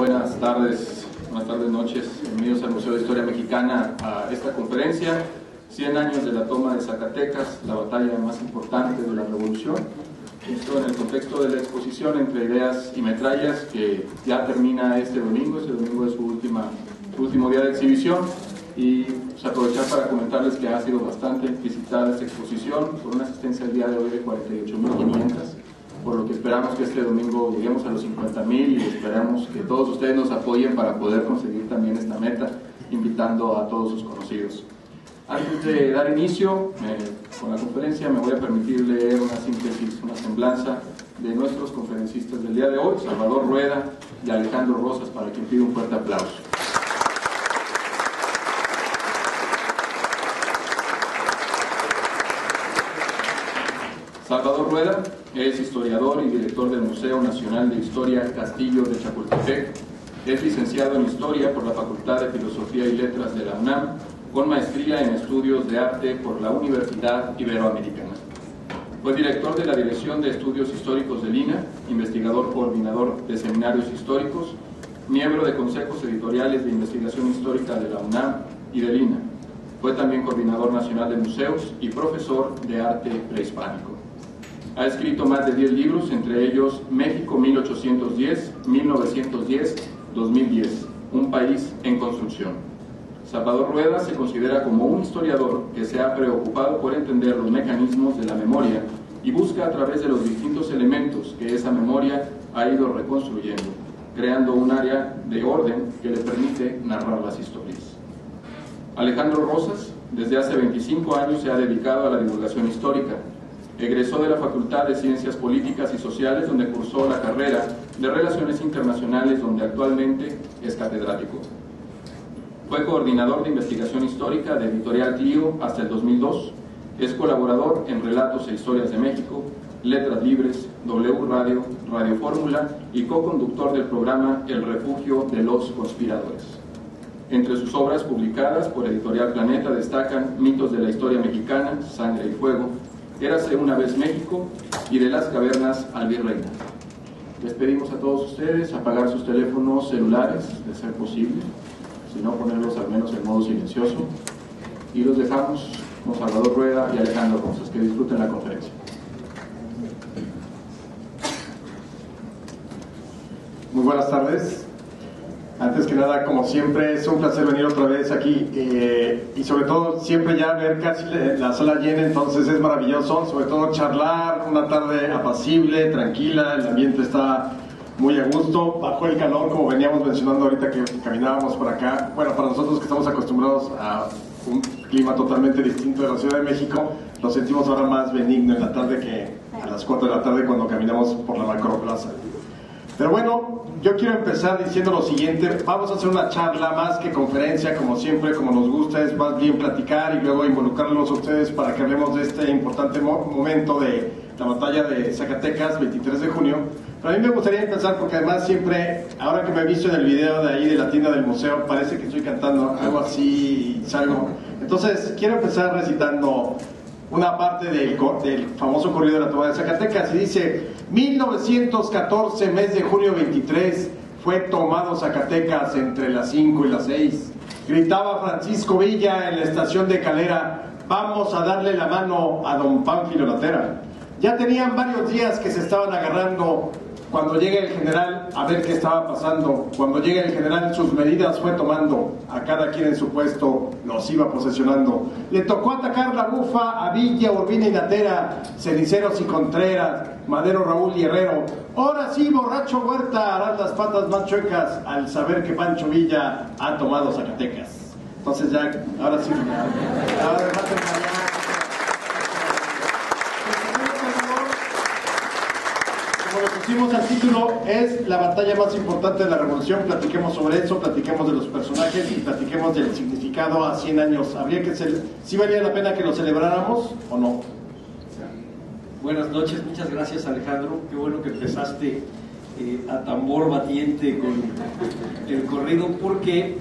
Buenas tardes, noches. Bienvenidos al Museo de Historia Mexicana a esta conferencia. 100 años de la toma de Zacatecas, la batalla más importante de la Revolución. Esto en el contexto de la exposición Entre Ideas y Metrallas, que ya termina este domingo. Este domingo es su último día de exhibición. Y pues, aprovechar para comentarles que ha sido bastante visitada esta exposición, con una asistencia el día de hoy de 48.500. Por lo que esperamos que este domingo lleguemos a los 50.000 y esperamos que todos ustedes nos apoyen para poder conseguir también esta meta, invitando a todos sus conocidos. Antes de dar inicio con la conferencia, me voy a permitir leer una síntesis, una semblanza de nuestros conferencistas del día de hoy, Salvador Rueda y Alejandro Rosas, para quien pido un fuerte aplauso. Salvador Rueda es historiador y director del Museo Nacional de Historia Castillo de Chapultepec. Es licenciado en Historia por la Facultad de Filosofía y Letras de la UNAM, con maestría en Estudios de Arte por la Universidad Iberoamericana. Fue director de la Dirección de Estudios Históricos del INAH, investigador coordinador de seminarios históricos, miembro de consejos editoriales de investigación histórica de la UNAM y del INAH. Fue también coordinador nacional de museos y profesor de arte prehispánico. Ha escrito más de 10 libros, entre ellos México 1810-1910-2010, un país en construcción. Salvador Rueda se considera como un historiador que se ha preocupado por entender los mecanismos de la memoria y busca a través de los distintos elementos que esa memoria ha ido reconstruyendo, creando un área de orden que le permite narrar las historias. Alejandro Rosas, desde hace 25 años se ha dedicado a la divulgación histórica. Egresó de la Facultad de Ciencias Políticas y Sociales, donde cursó la carrera de Relaciones Internacionales, donde actualmente es catedrático. Fue coordinador de investigación histórica de Editorial Clio hasta el 2002. Es colaborador en Relatos e Historias de México, Letras Libres, W Radio, Radio Fórmula y co-conductor del programa El Refugio de los Conspiradores. Entre sus obras publicadas por Editorial Planeta destacan Mitos de la Historia Mexicana, Sangre y Fuego, Érase una vez México y De las Cavernas al Virreinato. Les pedimos a todos ustedes apagar sus teléfonos celulares, de ser posible, si no ponerlos al menos en modo silencioso, y los dejamos con Salvador Rueda y Alejandro Rosas. Que disfruten la conferencia. Muy buenas tardes. Antes que nada, como siempre, es un placer venir otra vez aquí y sobre todo siempre ya ver casi la sala llena, entonces es maravilloso, sobre todo charlar, una tarde apacible, tranquila, el ambiente está muy a gusto, bajo el calor, como veníamos mencionando ahorita que caminábamos por acá. Bueno, para nosotros que estamos acostumbrados a un clima totalmente distinto de la Ciudad de México, lo sentimos ahora más benigno en la tarde que a las 4 de la tarde cuando caminamos por la Macroplaza. Pero bueno, yo quiero empezar diciendo lo siguiente. Vamos a hacer una charla más que conferencia, como siempre, como nos gusta, es más bien platicar y luego involucrarlos a ustedes para que hablemos de este importante momento de la batalla de Zacatecas, 23 de junio. Pero a mí me gustaría empezar porque además siempre, ahora que me he visto en el video de ahí de la tienda del museo, parece que estoy cantando algo así y salgo. Entonces, quiero empezar recitando una parte del famoso corrido de la toma de Zacatecas, y dice: 1914, mes de junio 23, fue tomado Zacatecas entre las 5 y las 6. Gritaba Francisco Villa en la estación de Calera: vamos a darle la mano a don Pánfilo Latera. Ya tenían varios días que se estaban agarrando. Cuando llega el general a ver qué estaba pasando, cuando llega el general sus medidas fue tomando, a cada quien en su puesto los iba posesionando. Le tocó atacar la Bufa a Villa, Urbina y Natera, Ceniceros y Contreras, Madero, Raúl y Herrero. Ahora sí, borracho Huerta, harán las patas más chuecas al saber que Pancho Villa ha tomado Zacatecas. Entonces ya, ahora sí, ahora como lo pusimos al título, es la batalla más importante de la Revolución. Platiquemos sobre eso, platiquemos de los personajes y platiquemos del significado a 100 años. ¿Habría que ¿sí valía la pena que lo celebráramos o no? Buenas noches, muchas gracias Alejandro. Qué bueno que empezaste a tambor batiente con el corrido, porque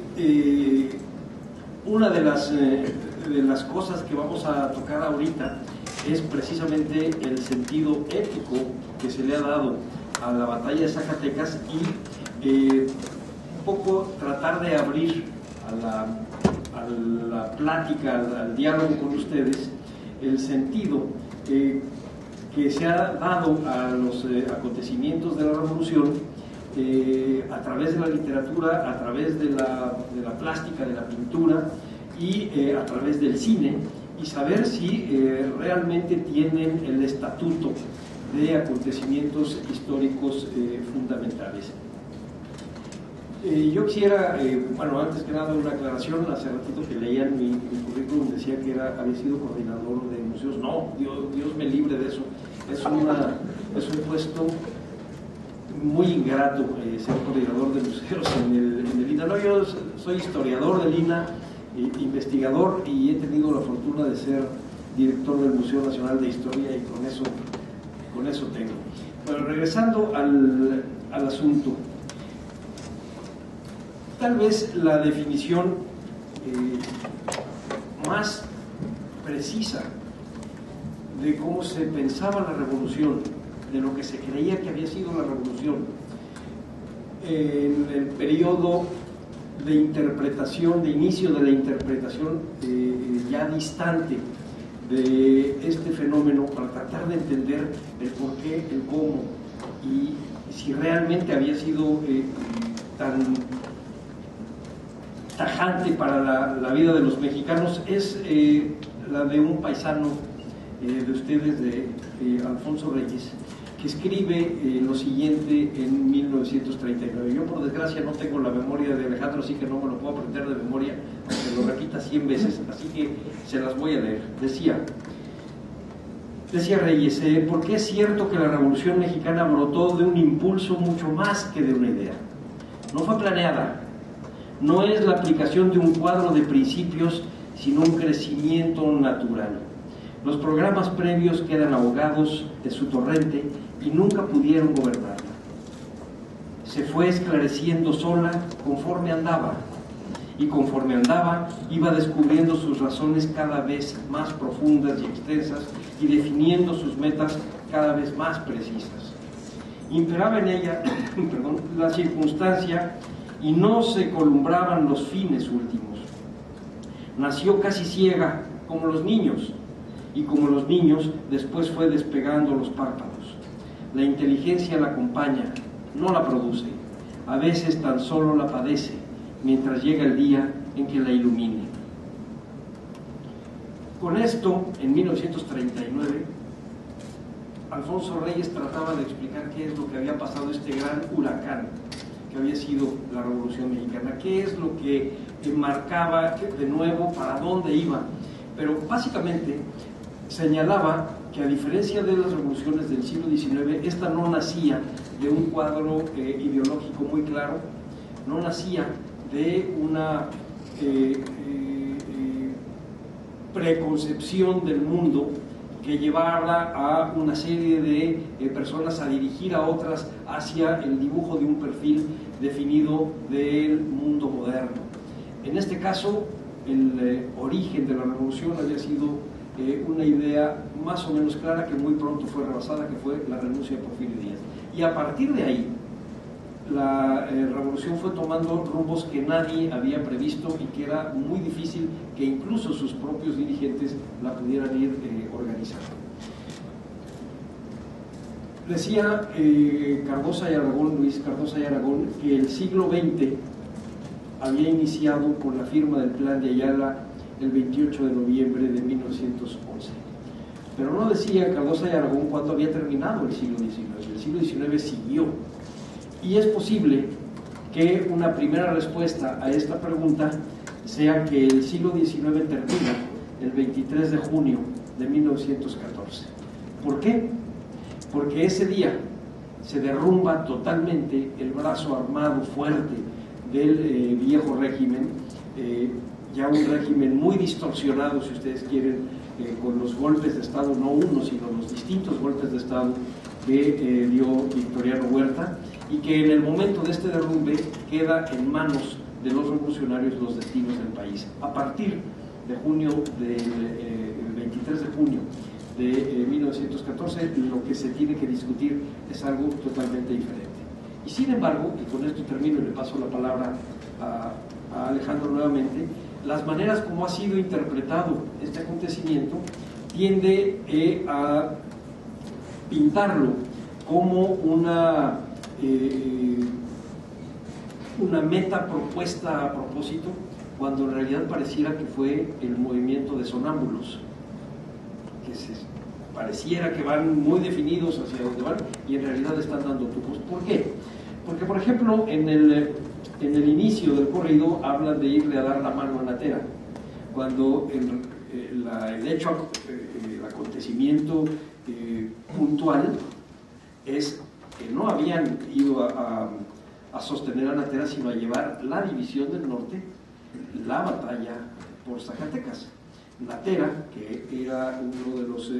una de las cosas que vamos a tocar ahorita es precisamente el sentido épico que se le ha dado a la batalla de Zacatecas y poco tratar de abrir a la plática, al diálogo con ustedes, el sentido que se ha dado a los acontecimientos de la Revolución a través de la literatura, a través de la plástica, de la pintura y a través del cine, y saber si realmente tienen el estatuto de acontecimientos históricos fundamentales. Yo quisiera, bueno, antes que nada una aclaración. Hace ratito que leía en mi currículum decía que había sido coordinador de museos. No, Dios me libre de eso. Es un puesto muy ingrato ser coordinador de museos en el INA. No, yo soy historiador del INA, investigador, y he tenido la fortuna de ser director del Museo Nacional de Historia, y con eso tengo. Pero regresando al asunto, tal vez la definición más precisa de cómo se pensaba la revolución, de lo que se creía que había sido la revolución, en el periodo de interpretación, de inicio de la interpretación ya distante de este fenómeno, para tratar de entender el por qué, el cómo, y si realmente había sido tan tajante para la vida de los mexicanos, es la de un paisano de ustedes, de Alfonso Reyes, que escribe lo siguiente en 1939. Yo, por desgracia, no tengo la memoria de Alejandro, así que no me lo puedo aprender de memoria, aunque lo repita 100 veces, así que se las voy a leer. Decía Reyes, porque es cierto que la Revolución Mexicana brotó de un impulso mucho más que de una idea. No fue planeada, no es la aplicación de un cuadro de principios, sino un crecimiento natural. Los programas previos quedan ahogados de su torrente y nunca pudieron gobernarla. Se fue esclareciendo sola conforme andaba, y conforme andaba iba descubriendo sus razones cada vez más profundas y extensas, y definiendo sus metas cada vez más precisas. Imperaba en ella la circunstancia, y no se columbraban los fines últimos. Nació casi ciega, como los niños, y como los niños después fue despegando los párpados. La inteligencia la acompaña, no la produce, a veces tan solo la padece, mientras llega el día en que la ilumine. Con esto, en 1939, Alfonso Reyes trataba de explicar qué es lo que había pasado, este gran huracán que había sido la Revolución Mexicana, qué es lo que marcaba de nuevo, para dónde iba. Pero básicamente señalaba que, a diferencia de las revoluciones del siglo XIX, esta no nacía de un cuadro ideológico muy claro, no nacía de una preconcepción del mundo que llevara a una serie de personas a dirigir a otras hacia el dibujo de un perfil definido del mundo moderno. En este caso, el origen de la revolución había sido una idea más o menos clara, que muy pronto fue rebasada, que fue la renuncia de Porfirio Díaz. Y a partir de ahí, la revolución fue tomando rumbos que nadie había previsto, y que era muy difícil que incluso sus propios dirigentes la pudieran ir organizando. Decía Cardosa y Aragón, Luis Cardosa y Aragón, que el siglo XX había iniciado con la firma del Plan de Ayala el 28 de noviembre de 1911. Pero no decía Cardosa y Aragón cuándo había terminado el siglo XIX. El siglo XIX siguió. Y es posible que una primera respuesta a esta pregunta sea que el siglo XIX termina el 23 de junio de 1914. ¿Por qué? Porque ese día se derrumba totalmente el brazo armado fuerte del viejo régimen, ya un régimen muy distorsionado, si ustedes quieren, con los golpes de Estado, no uno, sino los distintos golpes de Estado que dio Victoriano Huerta, y que en el momento de este derrumbe queda en manos de los revolucionarios los destinos del país. A partir de junio, el 23 de junio de 1914, lo que se tiene que discutir es algo totalmente diferente. Y sin embargo, y con esto termino y le paso la palabra a Alejandro nuevamente, las maneras como ha sido interpretado este acontecimiento tiende a pintarlo como una meta propuesta a propósito, cuando en realidad pareciera que fue el movimiento de sonámbulos, que pareciera que van muy definidos hacia donde van y en realidad están dando tumbos. ¿Por qué? Porque, por ejemplo, en el inicio del corrido hablan de irle a dar la mano a Natera, cuando el hecho, el acontecimiento puntual es que no habían ido a sostener a Natera, sino a llevar la división del norte, la batalla por Zacatecas. Natera, que era uno de los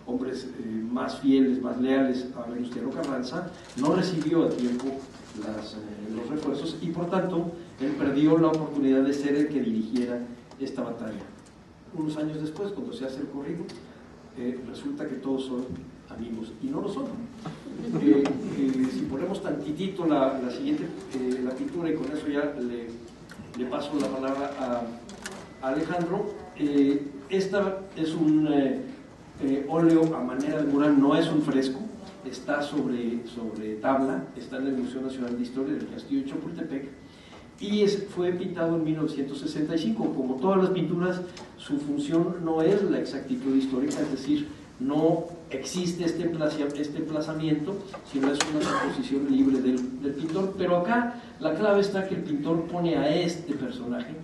hombres más fieles, más leales a Venustiano Carranza, no recibió a tiempo los refuerzos y por tanto él perdió la oportunidad de ser el que dirigiera esta batalla. Unos años después, cuando se hace el corrido, resulta que todos son amigos y no lo son. Si ponemos tantitito la siguiente la pintura, y con eso ya le paso la palabra a Alejandro. Esta es un óleo a manera de mural, no es un fresco, está sobre tabla, está en el Museo Nacional de Historia del Castillo de Chapultepec y fue pintado en 1965. Como todas las pinturas, su función no es la exactitud histórica, es decir, no existe este emplazamiento, sino es una suposición libre del pintor. Pero acá la clave está que el pintor pone a este personaje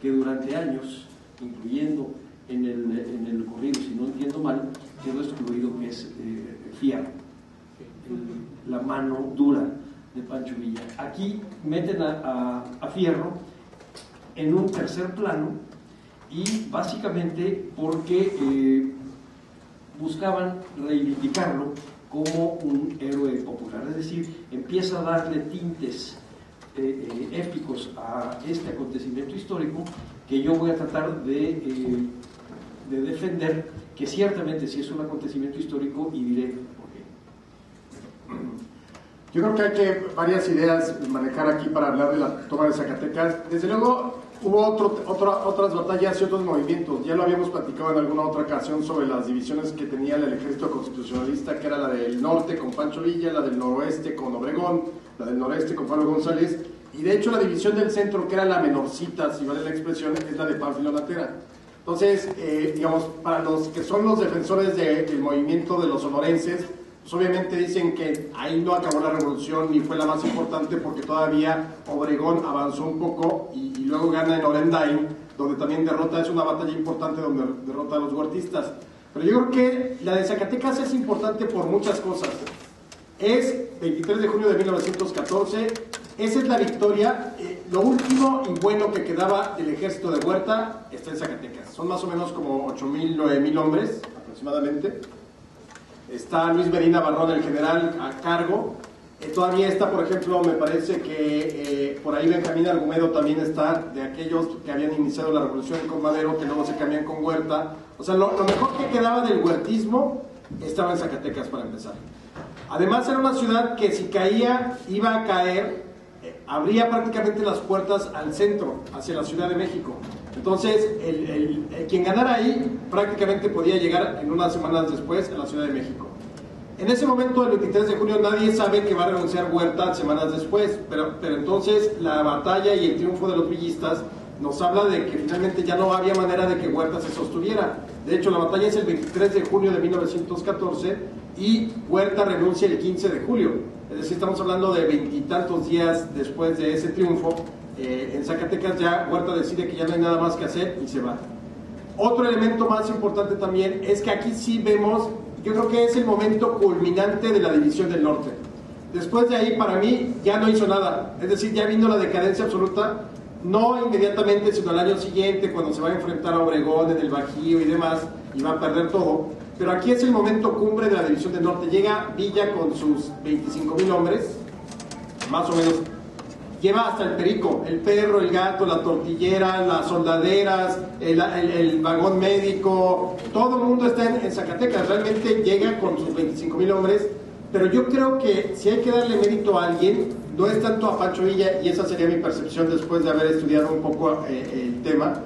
que durante años, incluyendo en el corrido, si no entiendo mal, quedó excluido, que es Fierro, la mano dura de Pancho Villa. Aquí meten a Fierro en un tercer plano y básicamente porque buscaban reivindicarlo como un héroe popular, es decir, empieza a darle tintes épicos a este acontecimiento histórico que yo voy a tratar de defender, que ciertamente sí es un acontecimiento histórico, y diré por qué. Yo creo que hay varias ideas manejar aquí para hablar de la toma de Zacatecas. Desde luego hubo otras batallas y otros movimientos. Ya lo habíamos platicado en alguna otra ocasión sobre las divisiones que tenía el ejército constitucionalista, que era la del norte con Pancho Villa, la del noroeste con Obregón, la del noreste con Pablo González, y de hecho la división del centro, que era la menorcita, si vale la expresión, es la de Pánfilo Natera. Entonces, digamos, para los que son los defensores del movimiento de los sonorenses, pues obviamente dicen que ahí no acabó la revolución ni fue la más importante, porque todavía Obregón avanzó un poco y luego gana en Orendain, donde también es una batalla importante donde derrota a los huertistas. Pero yo creo que la de Zacatecas es importante por muchas cosas. Es 23 de junio de 1914, esa es la victoria, lo último y bueno que quedaba del ejército de Huerta está en Zacatecas. Son más o menos como 8,000, 9,000 hombres aproximadamente. Está Luis Medina Barrón, el general, a cargo. Todavía está, por ejemplo, me parece que por ahí Benjamín Argumedo también está, de aquellos que habían iniciado la revolución con Madero, que luego se cambian con Huerta. O sea, lo mejor que quedaba del huertismo estaba en Zacatecas para empezar. Además era una ciudad que si caía, iba a caer, abría prácticamente las puertas al centro, hacia la Ciudad de México. Entonces, quien ganara ahí prácticamente podía llegar en unas semanas después a la Ciudad de México. En ese momento, el 23 de junio, nadie sabe que va a renunciar Huerta semanas después, pero entonces la batalla y el triunfo de los villistas nos habla de que finalmente ya no había manera de que Huerta se sostuviera. De hecho, la batalla es el 23 de junio de 1914 y Huerta renuncia el 15 de julio. Es decir, estamos hablando de 20 y tantos días después de ese triunfo. En Zacatecas ya Huerta decide que ya no hay nada más que hacer y se va. Otro elemento más importante también es que aquí sí vemos, yo creo que es el momento culminante de la división del norte. Después de ahí, para mí, ya no hizo nada. Es decir, ya vino la decadencia absoluta, no inmediatamente, sino al año siguiente, cuando se va a enfrentar a Obregón en el Bajío y demás, y va a perder todo. Pero aquí es el momento cumbre de la división del norte. Llega Villa con sus 25,000 hombres, más o menos. Lleva hasta el perico, el perro, el gato, la tortillera, las soldaderas, el vagón médico, todo el mundo está en Zacatecas. Realmente llega con sus 25,000 hombres, pero yo creo que si hay que darle mérito a alguien, no es tanto a Pancho Villa, y esa sería mi percepción después de haber estudiado un poco el tema.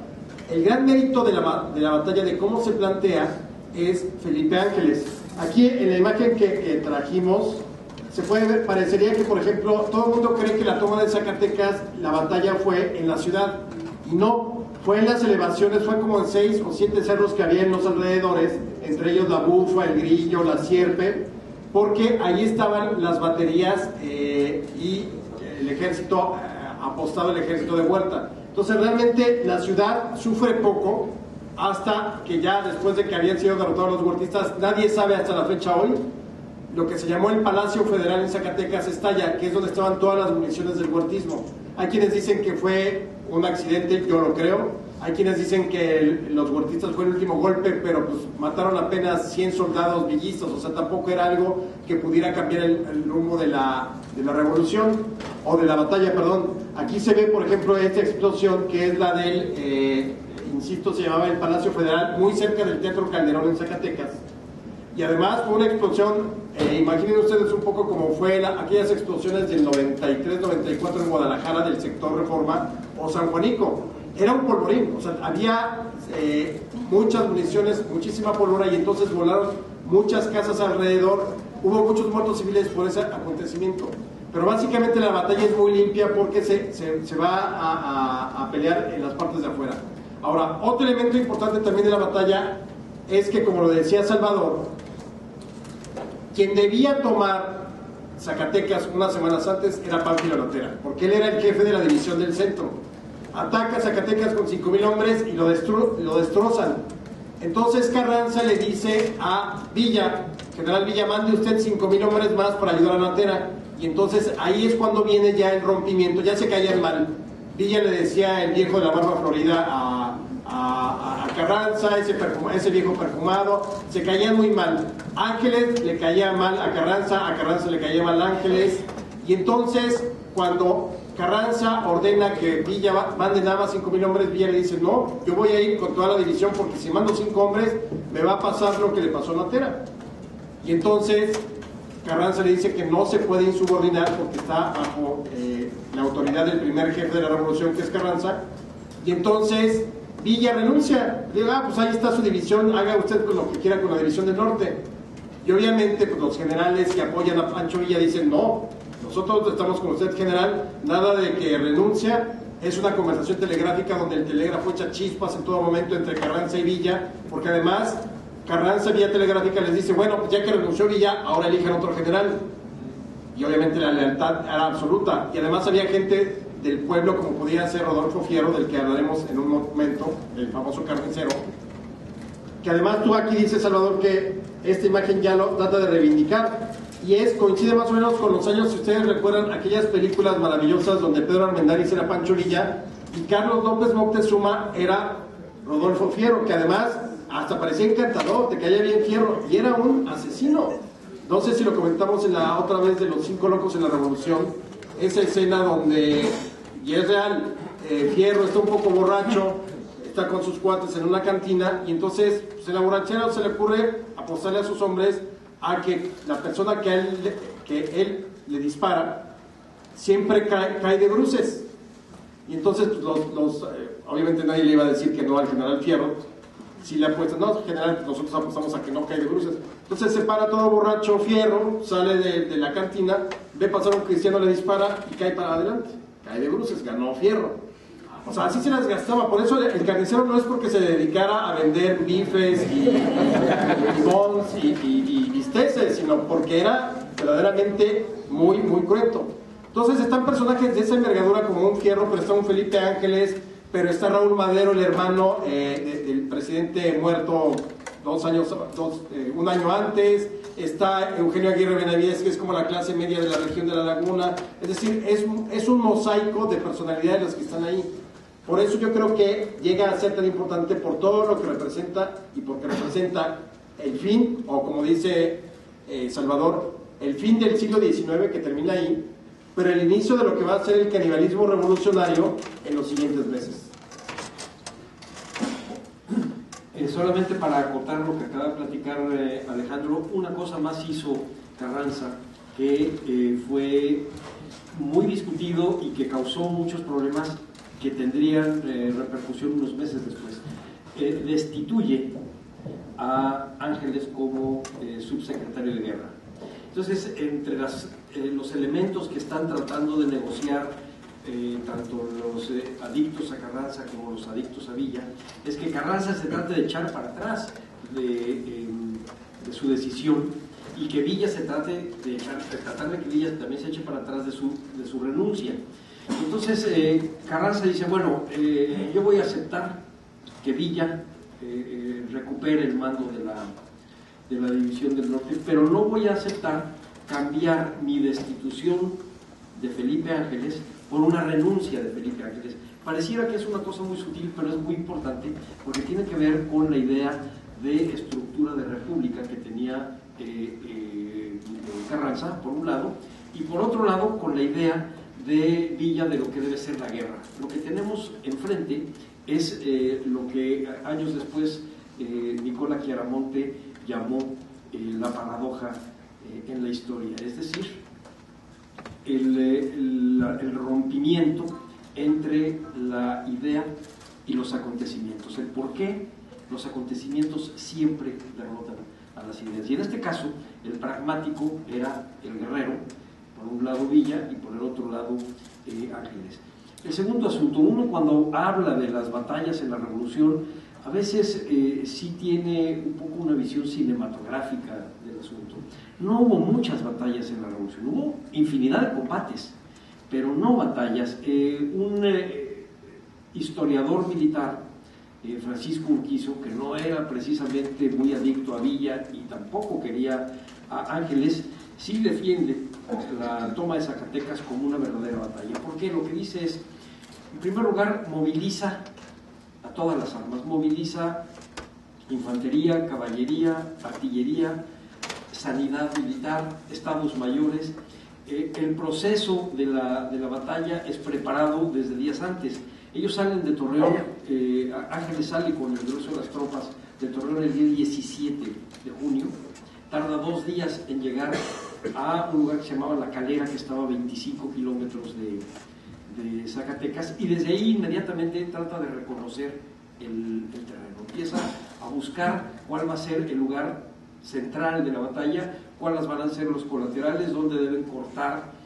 El gran mérito de la batalla, de cómo se plantea, es Felipe Ángeles. Aquí en la imagen que trajimos se puede ver, parecería que, por ejemplo, todo el mundo cree que la toma de Zacatecas, la batalla fue en la ciudad, y no, fue en las elevaciones, fue como en 6 o 7 cerros que había en los alrededores, entre ellos la Bufa, el Grillo, la Sierpe, porque ahí estaban las baterías y el ejército, apostado el ejército de Huerta. Entonces realmente la ciudad sufre poco, hasta que ya después de que habían sido derrotados los huertistas, nadie sabe hasta la fecha hoy, lo que se llamó el Palacio Federal en Zacatecas estalla, que es donde estaban todas las municiones del huertismo. Hay quienes dicen que fue un accidente, yo lo creo. Hay quienes dicen que los huertistas fue el último golpe, pero pues mataron apenas 100 soldados villistas, o sea, tampoco era algo que pudiera cambiar el rumbo de la revolución, o de la batalla, perdón. Aquí se ve, por ejemplo, esta explosión, que es la del, insisto, se llamaba el Palacio Federal, muy cerca del Teatro Calderón en Zacatecas. Y además fue una explosión, imaginen ustedes un poco cómo fue aquellas explosiones del 93-94 en Guadalajara, del sector Reforma o San Juanico. Era un polvorín, o sea, había muchas municiones, muchísima pólvora, y entonces volaron muchas casas alrededor, hubo muchos muertos civiles por ese acontecimiento. Pero básicamente la batalla es muy limpia porque se va a pelear en las partes de afuera. Ahora, otro elemento importante también de la batalla es que, como lo decía Salvador, quien debía tomar Zacatecas unas semanas antes era Pánfilo Lotera, porque él era el jefe de la división del centro. Ataca Zacatecas con 5,000 hombres y lo destrozan. Entonces Carranza le dice a Villa, general Villa, mande usted 5,000 hombres más para ayudar a Lotera. Y entonces ahí es cuando viene ya el rompimiento, ya se caían mal. Villa le decía el viejo de la barba florida a Carranza, ese viejo perfumado, se caían muy mal. Ángeles le caía mal a Carranza le caía mal a Ángeles, y entonces cuando Carranza ordena que Villa mande nada más 5,000 hombres, Villa le dice, no, yo voy a ir con toda la división, porque si mando 5 hombres me va a pasar lo que le pasó a Lotera. Y entonces Carranza le dice que no se puede insubordinar porque está bajo la autoridad del primer jefe de la revolución, que es Carranza, y entonces Villa renuncia. Le dice, pues ahí está su división, haga usted pues lo que quiera con la división del norte. Y obviamente pues los generales que apoyan a Pancho Villa dicen, no, nosotros estamos con usted, general, nada de que renuncia. Es una conversación telegráfica donde el telégrafo echa chispas en todo momento entre Carranza y Villa, porque además Carranza vía telegráfica les dice, bueno, pues ya que renunció Villa, ahora eligen otro general. Y obviamente la lealtad era absoluta. Y además había gente del pueblo, como podía ser Rodolfo Fierro, del que hablaremos en un momento, el famoso carnicero, que además tú aquí dices, Salvador, que esta imagen ya lo trata de reivindicar, y coincide más o menos con los años, si ustedes recuerdan, aquellas películas maravillosas donde Pedro Armendáriz era Pancho Villa y Carlos López Moctezuma era Rodolfo Fierro, que además hasta parecía encantador, te caía bien Fierro, y era un asesino. No sé si lo comentamos la otra vez de los 5 locos en la revolución, esa escena donde, y es real, Fierro está un poco borracho, está con sus cuates en una cantina, y entonces pues, en la borrachera se le ocurre apostarle a sus hombres a que la persona que él le dispara siempre cae de bruces. Y entonces pues, obviamente nadie le iba a decir que no al general Fierro. Si le apuestan, no, general, nosotros apostamos a que no cae de bruces. Entonces se para todo borracho Fierro, sale de la cantina, ve pasar un cristiano, le dispara y cae para adelante. Cae de bruces, ganó Fierro. O sea, así se las gastaba. Por eso el carnicero no es porque se dedicara a vender bifes y bons y bisteces, sino porque era verdaderamente muy, muy cruento. Entonces están personajes de esa envergadura como un Fierro, pero está un Felipe Ángeles, pero está Raúl Madero, el hermano del presidente muerto un año antes. Está Eugenio Aguirre Benavides, que es como la clase media de la región de La Laguna. Es decir, es un mosaico de personalidades las que están ahí. Por eso yo creo que llega a ser tan importante por todo lo que representa, y porque representa el fin, o como dice Salvador, el fin del siglo XIX, que termina ahí, pero el inicio de lo que va a ser el canibalismo revolucionario en los siguientes meses. Solamente para acotar lo que acaba de platicar Alejandro, una cosa más hizo Carranza, que fue muy discutido y que causó muchos problemas que tendrían repercusión unos meses después. Destituye a Ángeles como subsecretario de Guerra. Entonces, entre los elementos que están tratando de negociar tanto los adictos a Carranza como los adictos a Villa, es que Carranza se trate de echar para atrás de su decisión, y que Villa se trate de tratar de que Villa también se eche para atrás de su renuncia. Entonces Carranza dice, bueno, yo voy a aceptar que Villa recupere el mando de la División del Norte, pero no voy a aceptar cambiar mi destitución de Felipe Ángeles por una renuncia de Felipe Ángeles. Pareciera que es una cosa muy sutil, pero es muy importante porque tiene que ver con la idea de estructura de república que tenía Carranza, por un lado, y por otro lado con la idea de Villa de lo que debe ser la guerra. Lo que tenemos enfrente es lo que años después Nicola Chiaramonte llamó la paradoja en la historia, es decir, el rompimiento entre la idea y los acontecimientos, el por qué los acontecimientos siempre derrotan a las ideas. Y en este caso, el pragmático era el guerrero, por un lado Villa y por el otro lado Ángeles. El segundo asunto, uno cuando habla de las batallas en la Revolución, a veces sí tiene un poco una visión cinematográfica del asunto. No hubo muchas batallas en la Revolución, hubo infinidad de combates, pero no batallas. Un historiador militar, Francisco Urquizo, que no era precisamente muy adicto a Villa y tampoco quería a Ángeles, sí defiende la toma de Zacatecas como una verdadera batalla, porque lo que dice es, en primer lugar, moviliza a todas las armas, moviliza infantería, caballería, artillería, sanidad militar, estados mayores. El proceso de la batalla es preparado desde días antes. Ellos salen de Torreón, Ángeles sale con el grueso de las tropas de Torreón el día 17 de junio, tarda 2 días en llegar a un lugar que se llamaba La Calera, que estaba a 25 kilómetros de Zacatecas, y desde ahí inmediatamente trata de reconocer el terreno, empieza a buscar cuál va a ser el lugar central de la batalla, cuáles van a ser los colaterales, dónde deben cortar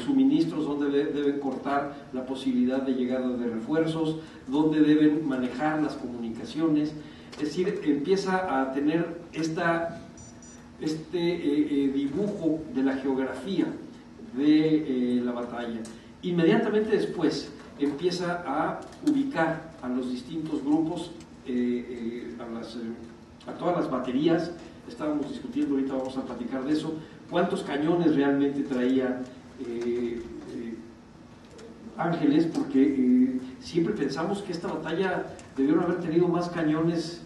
suministros, donde deben cortar la posibilidad de llegada de refuerzos, donde deben manejar las comunicaciones. Es decir, empieza a tener este dibujo de la geografía de la batalla. Inmediatamente después empieza a ubicar a los distintos grupos, a todas las baterías. Estábamos discutiendo, ahorita vamos a platicar de eso, cuántos cañones realmente traía Ángeles, porque siempre pensamos que esta batalla debieron haber tenido más cañones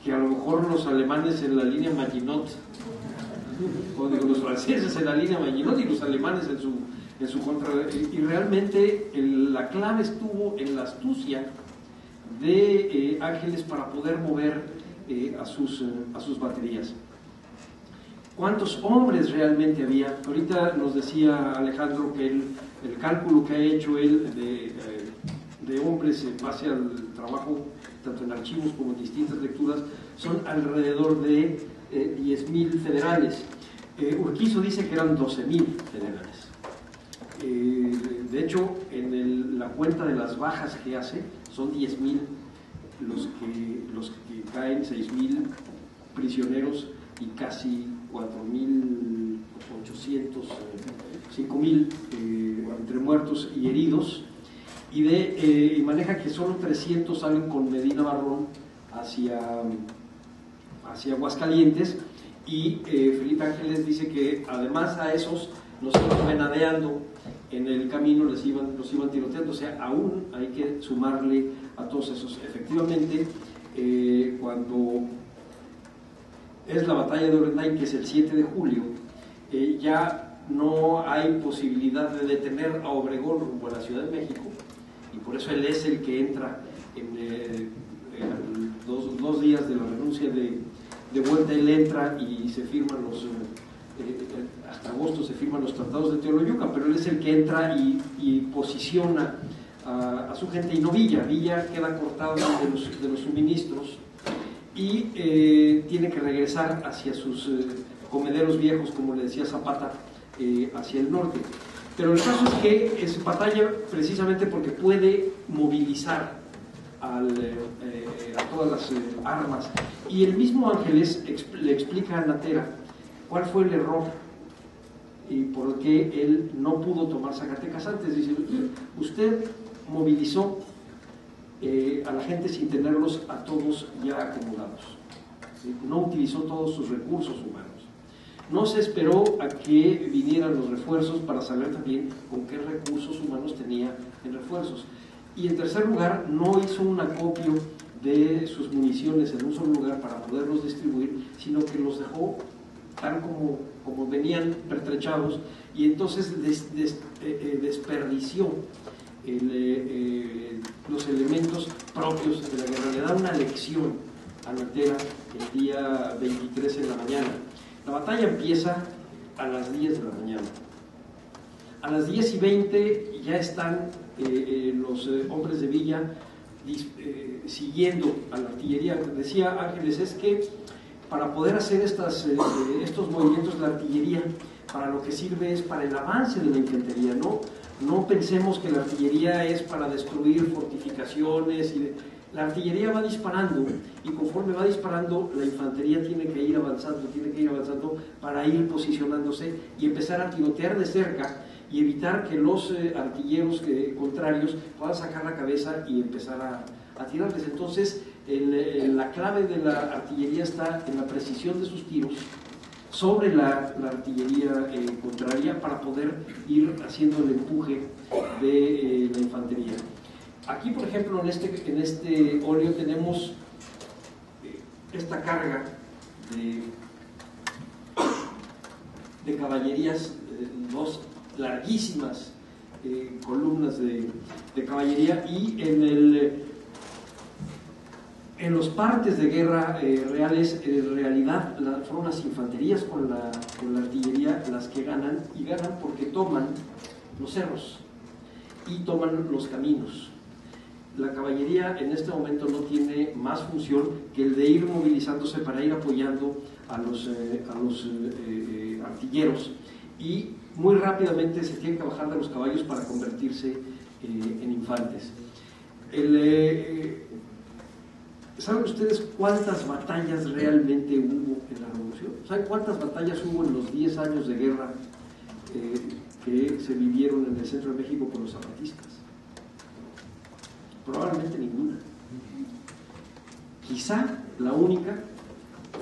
que a lo mejor los alemanes en la línea Maginot, o digo, los franceses en la línea Maginot y los alemanes en su contra. Y realmente la clave estuvo en la astucia de Ángeles para poder mover a sus baterías. ¿Cuántos hombres realmente había? Ahorita nos decía Alejandro que el cálculo que ha hecho él de hombres en base al trabajo tanto en archivos como en distintas lecturas son alrededor de 10.000 federales. Urquizo dice que eran 12.000 federales. De hecho, en la cuenta de las bajas que hace son 10.000 los que caen, 6.000 prisioneros y casi 4.800, 5.000 entre muertos y heridos, y maneja que solo 300 salen con Medina Barrón hacia Aguascalientes, y Felipe Ángeles dice que además a esos los iban venadeando en el camino, los iban tiroteando, o sea, aún hay que sumarle a todos esos. Efectivamente, cuando es la batalla de Orendain, que es el 7 de julio, ya no hay posibilidad de detener a Obregón rumbo a la Ciudad de México, y por eso él es el que entra en 2 días de la renuncia de de vuelta él entra y se firman hasta agosto se firman los tratados de Teoloyuca, pero él es el que entra y posiciona a su gente, y no Villa queda cortado de los suministros y tiene que regresar hacia sus comederos viejos, como le decía Zapata, hacia el norte. Pero el caso es que es batalla precisamente porque puede movilizar a todas las armas, y el mismo Ángeles le explica a Natera cuál fue el error y por qué él no pudo tomar Zacatecas antes. Dice: usted movilizó a la gente sin tenerlos a todos ya acomodados, ¿sí? No utilizó todos sus recursos humanos, no se esperó a que vinieran los refuerzos para saber también con qué recursos humanos tenía en refuerzos, y en tercer lugar no hizo un acopio de sus municiones en un solo lugar para poderlos distribuir, sino que los dejó tal como venían pertrechados, y entonces desperdició los elementos propios de la guerra. Le da una lección a Natera el día 23 en la mañana. La batalla empieza a las 10 de la mañana. A las 10:20 ya están los hombres de Villa siguiendo a la artillería. Decía Ángeles, es que para poder hacer estos movimientos, la artillería para lo que sirve es para el avance de la infantería, no pensemos que la artillería es para destruir fortificaciones. La artillería va disparando, y conforme va disparando la infantería tiene que ir avanzando para ir posicionándose y empezar a tirotear de cerca y evitar que los artilleros contrarios puedan sacar la cabeza y empezar a tirarles. Entonces la clave de la artillería está en la precisión de sus tiros sobre la artillería contraria, para poder ir haciendo el empuje de la infantería. Aquí, por ejemplo, en este óleo tenemos esta carga de caballerías, dos larguísimas columnas de caballería, y en los partes de guerra reales, en realidad fueron las infanterías con la artillería las que ganan, y ganan porque toman los cerros y toman los caminos. La caballería en este momento no tiene más función que el de ir movilizándose para ir apoyando a los artilleros, y muy rápidamente se tienen que bajar de los caballos para convertirse en infantes. ¿Saben ustedes cuántas batallas realmente hubo en la Revolución? ¿Saben cuántas batallas hubo en los 10 años de guerra que se vivieron en el centro de México con los zapatistas? Probablemente ninguna. Quizá la única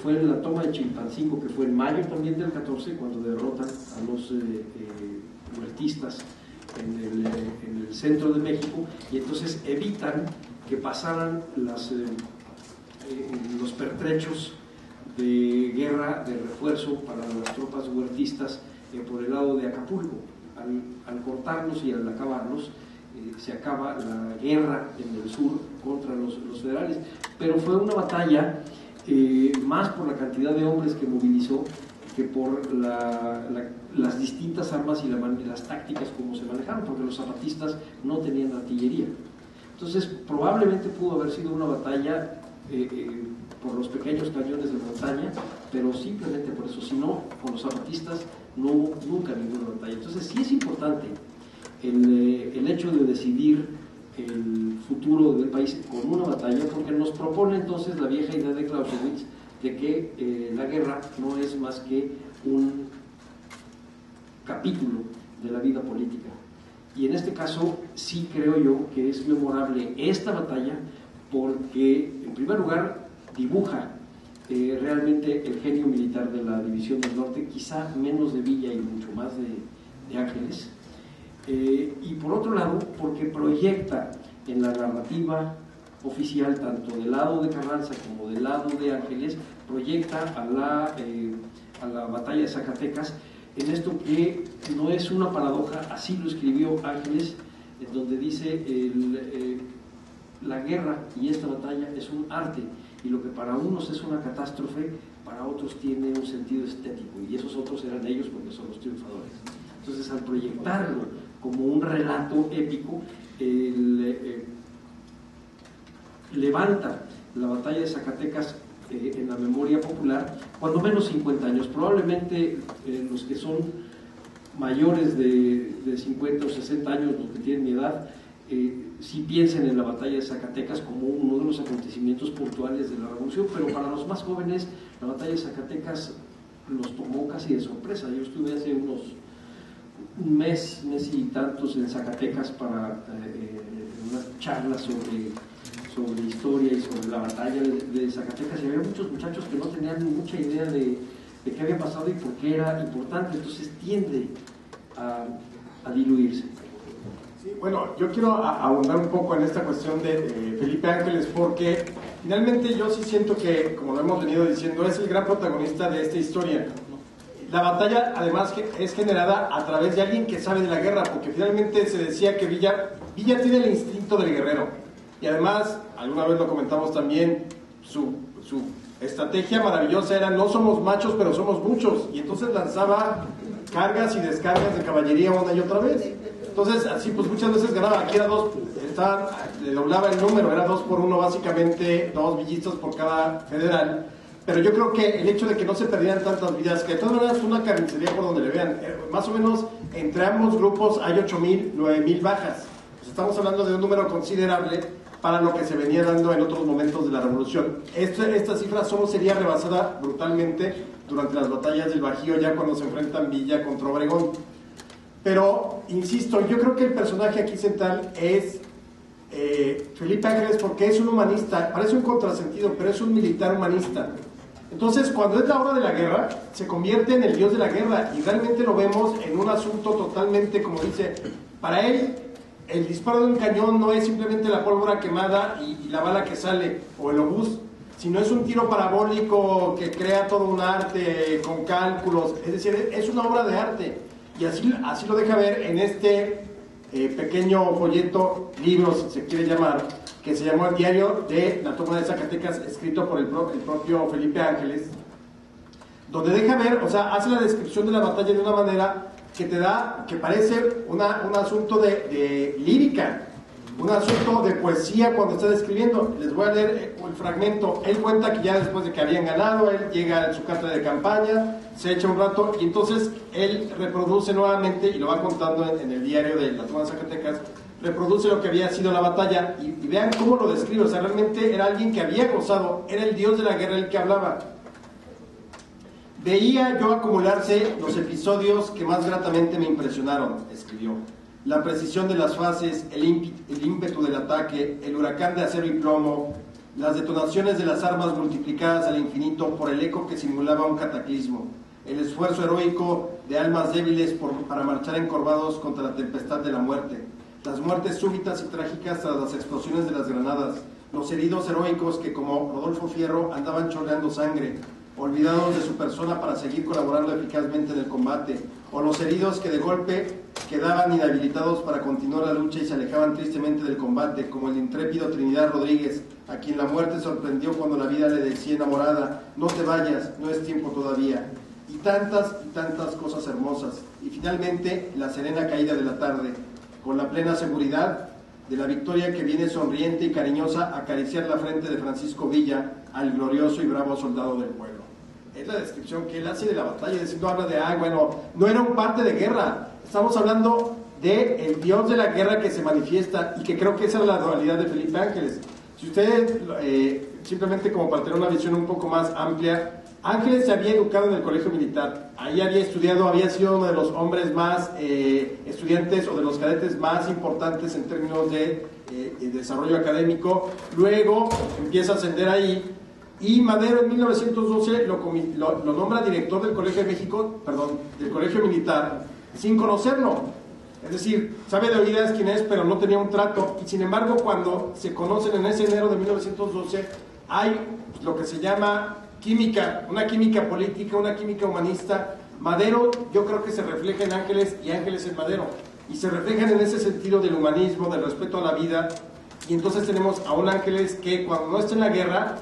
fue en la toma de Chilpancingo, que fue en mayo también del 14, cuando derrotan a los huertistas en el centro de México, y entonces evitan que pasaran los pertrechos de guerra, de refuerzo para las tropas huertistas por el lado de Acapulco. Al cortarlos y al acabarlos, se acaba la guerra en el sur contra los federales. Pero fue una batalla más por la cantidad de hombres que movilizó que por las distintas armas y las tácticas como se manejaron, porque los zapatistas no tenían artillería. Entonces probablemente pudo haber sido una batalla por los pequeños cañones de montaña, pero simplemente por eso. Si no, con los zapatistas no hubo nunca ninguna batalla. Entonces sí es importante el hecho de decidir el futuro del país con una batalla, porque nos propone entonces la vieja idea de Clausewitz de que la guerra no es más que un capítulo de la vida política. Y en este caso sí creo yo que es memorable esta batalla, porque en primer lugar dibuja realmente el genio militar de la División del Norte, quizá menos de Villa y mucho más de Ángeles, y por otro lado porque proyecta en la narrativa oficial, tanto del lado de Carranza como del lado de Ángeles, proyecta a la batalla de Zacatecas en esto que no es una paradoja. Así lo escribió Ángeles, en donde dice la guerra y esta batalla es un arte, y lo que para unos es una catástrofe, para otros tiene un sentido estético, y esos otros eran ellos porque son los triunfadores. Entonces, al proyectarlo como un relato épico, levanta la batalla de Zacatecas en la memoria popular, cuando menos 50 años. Probablemente los que son mayores de 50 o 60 años, los que tienen mi edad, sí piensen en la batalla de Zacatecas como uno de los acontecimientos puntuales de la revolución, pero para los más jóvenes la batalla de Zacatecas los tomó casi de sorpresa. Yo estuve hace un mes y tantos en Zacatecas para una charla sobre historia y sobre la batalla de Zacatecas, y había muchos muchachos que no tenían mucha idea de qué había pasado y por qué era importante, entonces tiende a diluirse. Sí, bueno, yo quiero ahondar un poco en esta cuestión de Felipe Ángeles, porque finalmente yo sí siento que, como lo hemos venido diciendo, es el gran protagonista de esta historia. La batalla, además, es generada a través de alguien que sabe de la guerra, porque finalmente se decía que Villa tiene el instinto del guerrero, y además, alguna vez lo comentamos también, su estrategia maravillosa era: no somos machos, pero somos muchos, y entonces lanzaba cargas y descargas de caballería una y otra vez. Entonces, así pues muchas veces ganaba. Aquí era le doblaba el número, era 2 por 1 básicamente, 2 villistas por cada federal. Pero yo creo que el hecho de que no se perdieran tantas vidas, que de todas maneras fue una carnicería por donde le vean, más o menos entre ambos grupos hay 8,000, 9,000 bajas. Pues estamos hablando de un número considerable para lo que se venía dando en otros momentos de la revolución. Esta cifra solo sería rebasada brutalmente durante las batallas del Bajío, ya cuando se enfrentan Villa contra Obregón. Pero, insisto, yo creo que el personaje aquí central es Felipe Ángeles, porque es un humanista, parece un contrasentido, pero es un militar humanista. Entonces, cuando es la hora de la guerra, se convierte en el dios de la guerra, y realmente lo vemos en un asunto totalmente, como dice, para él, el disparo de un cañón no es simplemente la pólvora quemada y la bala que sale, o el obús, sino es un tiro parabólico que crea todo un arte con cálculos, es decir, es una obra de arte. Y así lo deja ver en este pequeño folleto, libro si se quiere llamar, que se llamó El Diario de la Toma de Zacatecas, escrito por el propio Felipe Ángeles, donde deja ver, o sea, hace la descripción de la batalla de una manera que parece un asunto de lírica, un asunto de poesía cuando está describiendo. Les voy a leer el fragmento. Él cuenta que ya después de que habían ganado, él llega a su cátedra de campaña, se echa un rato, y entonces él reproduce nuevamente, y lo va contando en el diario de la Toma de Zacatecas, reproduce lo que había sido la batalla, y vean cómo lo describe. O sea, realmente era alguien que había gozado, era el dios de la guerra el que hablaba. Veía yo acumularse los episodios que más gratamente me impresionaron, escribió. La precisión de las fases, el ímpetu del ataque, el huracán de acero y plomo, las detonaciones de las armas multiplicadas al infinito por el eco que simulaba un cataclismo, el esfuerzo heroico de almas débiles para marchar encorvados contra la tempestad de la muerte, las muertes súbitas y trágicas tras las explosiones de las granadas, los heridos heroicos que, como Rodolfo Fierro, andaban chorreando sangre, olvidados de su persona para seguir colaborando eficazmente en el combate, o los heridos que de golpe quedaban inhabilitados para continuar la lucha y se alejaban tristemente del combate, como el intrépido Trinidad Rodríguez, a quien la muerte sorprendió cuando la vida le decía enamorada: no te vayas, no es tiempo todavía, y tantas cosas hermosas. Y finalmente, la serena caída de la tarde, con la plena seguridad de la victoria que viene sonriente y cariñosa a acariciar la frente de Francisco Villa, al glorioso y bravo soldado del pueblo. Es la descripción que él hace de la batalla, diciendo, habla de, bueno, no era un parte de guerra, estamos hablando de el dios de la guerra que se manifiesta, y que creo que esa es la dualidad de Felipe Ángeles. Si ustedes, simplemente como para tener una visión un poco más amplia, Ángeles se había educado en el colegio militar, ahí había estudiado, había sido uno de los hombres más estudiantes, o de los cadetes más importantes en términos de desarrollo académico. Luego empieza a ascender ahí, y Madero en 1912 lo nombra director del Colegio de México, del Colegio Militar, sin conocerlo. Es decir, sabe de oídas quién es, pero no tenía un trato. Y sin embargo, cuando se conocen en ese enero de 1912, hay lo que se llama química, una química política, una química humanista. Madero, yo creo que se refleja en Ángeles, y Ángeles en Madero, y se reflejan en ese sentido del humanismo, del respeto a la vida. Y entonces tenemos a un Ángeles que, cuando no está en la guerra,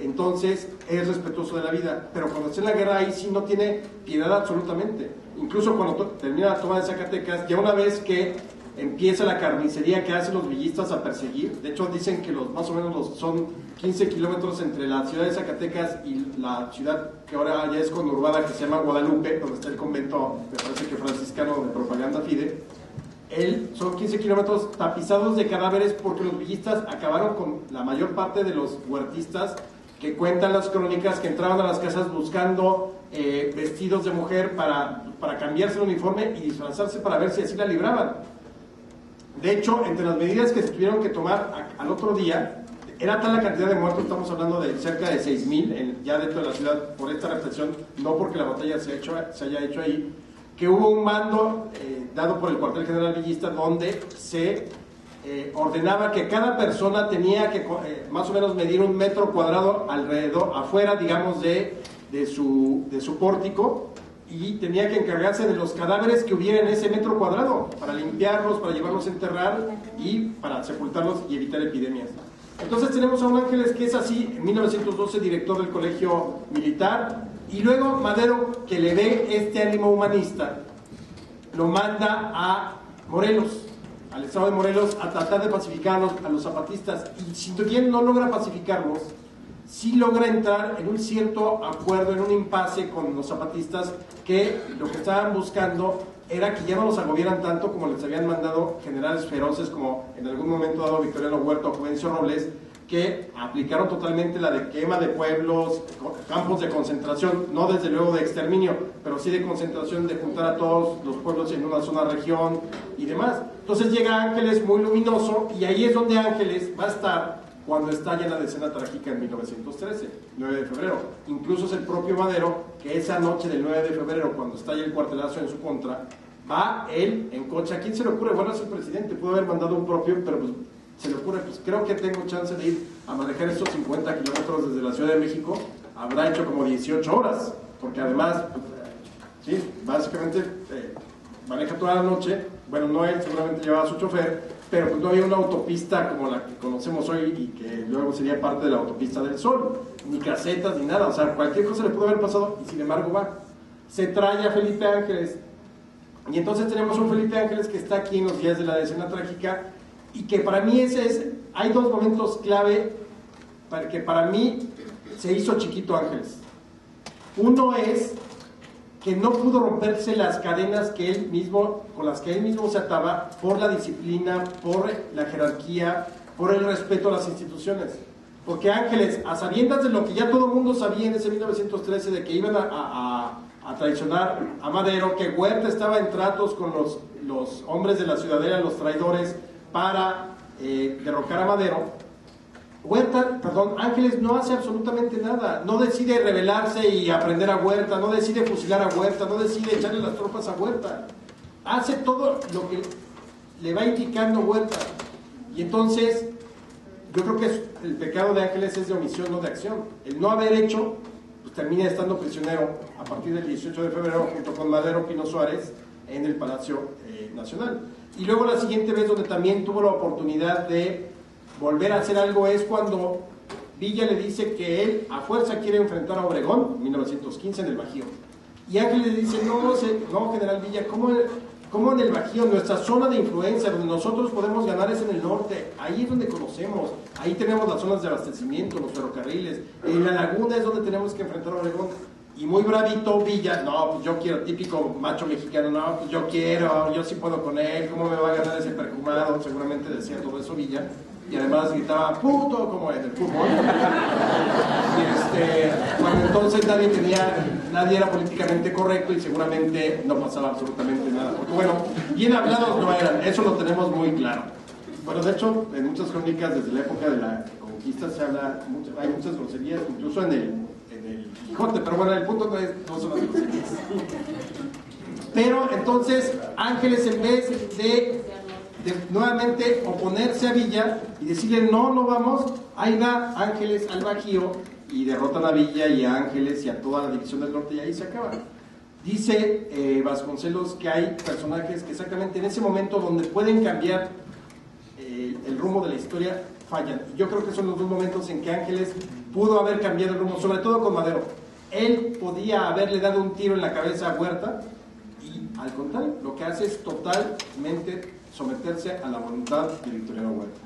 entonces es respetuoso de la vida, pero cuando está en la guerra ahí sí no tiene piedad absolutamente. Incluso cuando termina la toma de Zacatecas, ya una vez que empieza la carnicería que hacen los villistas a perseguir, de hecho dicen que más o menos son 15 kilómetros entre la ciudad de Zacatecas y la ciudad que ahora ya es conurbada, que se llama Guadalupe, donde está el convento, me parece que franciscano de Propaganda Fide. Son 15 kilómetros tapizados de cadáveres porque los villistas acabaron con la mayor parte de los huertistas, que cuentan las crónicas que entraban a las casas buscando vestidos de mujer para cambiarse el uniforme y disfrazarse para ver si así la libraban. De hecho, entre las medidas que se tuvieron que tomar al otro día, era tal la cantidad de muertos, estamos hablando de cerca de 6,000 ya dentro de la ciudad por esta represión, no porque la batalla se haya hecho ahí, que hubo un mando dado por el cuartel general villista donde se ordenaba que cada persona tenía que más o menos medir 1 metro cuadrado alrededor, afuera, digamos, de su pórtico, y tenía que encargarse de los cadáveres que hubiera en ese metro cuadrado, para limpiarlos, para llevarlos a enterrar y para sepultarlos y evitar epidemias. Entonces tenemos a un Ángeles que es así, en 1912 director del colegio militar, y luego Madero, que le ve este ánimo humanista, lo manda a Morelos, al estado de Morelos, a tratar de pacificar a los zapatistas, y si bien no logra pacificarlos, sí logra entrar en un cierto acuerdo, en un impasse con los zapatistas, que lo que estaban buscando era que ya no los agobiaran tanto como les habían mandado generales feroces como en algún momento dado Victoriano Huerta o Juvencio Robles, que aplicaron totalmente la de quema de pueblos, campos de concentración, no desde luego de exterminio, pero sí de concentración, de juntar a todos los pueblos en una sola región y demás. Entonces llega Ángeles muy luminoso, y ahí es donde Ángeles va a estar cuando estalla la decena trágica en 1913, 9 de febrero. Incluso es el propio Madero que esa noche del 9 de febrero, cuando estalla el cuartelazo en su contra, va él en coche. ¿A quién se le ocurre? Bueno, es el presidente, pudo haber mandado un propio, pero pues se le ocurre, pues creo que tengo chance de ir a manejar estos 50 kilómetros desde la Ciudad de México. Habrá hecho como 18 horas, porque además, sí, básicamente maneja toda la noche. Bueno, no él, seguramente llevaba a su chofer, pero pues no había una autopista como la que conocemos hoy y que luego sería parte de la autopista del Sol, ni casetas ni nada, o sea, cualquier cosa le pudo haber pasado, y sin embargo va. Se trae a Felipe Ángeles, y entonces tenemos un Felipe Ángeles que está aquí en los días de la decena trágica, y que para mí hay dos momentos clave que para mí se hizo chiquito Ángeles. Uno es que no pudo romperse las cadenas con las que él mismo se ataba, por la disciplina, por la jerarquía, por el respeto a las instituciones. Porque Ángeles, a sabiendas de lo que ya todo el mundo sabía en ese 1913, de que iban a traicionar a Madero, que Huerta estaba en tratos con los hombres de la Ciudadela, los traidores, para derrocar a Madero, Ángeles no hace absolutamente nada, no decide rebelarse y aprender a Huerta, no decide fusilar a Huerta, no decide echarle las tropas a Huerta, hace todo lo que le va indicando Huerta. Y entonces yo creo que el pecado de Ángeles es de omisión, no de acción. El no haber hecho, pues termina estando prisionero a partir del 18 de febrero junto con Madero, Pino Suárez, en el Palacio Nacional. Y luego la siguiente vez donde también tuvo la oportunidad de volver a hacer algo es cuando Villa le dice que él a fuerza quiere enfrentar a Obregón, en 1915, en el Bajío. Y Ángeles le dice, no, general Villa, ¿cómo en el Bajío? Nuestra zona de influencia, donde nosotros podemos ganar, es en el norte. Ahí es donde conocemos, ahí tenemos las zonas de abastecimiento, los ferrocarriles. En la laguna es donde tenemos que enfrentar a Obregón. Y muy bravito Villa, no, pues yo quiero, típico macho mexicano, no, pues yo sí puedo con él, ¿cómo me va a ganar ese perfumado? Seguramente decía todo eso Villa. Y además gritaba, puto, como en el fútbol. Cuando entonces nadie era políticamente correcto, y seguramente no pasaba absolutamente nada. Porque bueno, bien hablados no eran, eso lo tenemos muy claro. Bueno, de hecho, en muchas crónicas desde la época de la conquista se habla, hay muchas groserías, incluso en el Quijote, pero bueno, el punto no son las groserías. Pero entonces, Ángeles, en vez de nuevamente oponerse a Villa y decirle no vamos, ahí va Ángeles al Bajío y derrotan a Villa y a Ángeles y a toda la división del norte, y ahí se acaba. Dice Vasconcelos que hay personajes que exactamente en ese momento donde pueden cambiar el rumbo de la historia fallan. Yo creo que son los dos momentos en que Ángeles pudo haber cambiado el rumbo, sobre todo con Madero. Él podía haberle dado un tiro en la cabeza a Huerta y al contrario, lo que hace es totalmente someterse a la voluntad de Victoriano Huerta.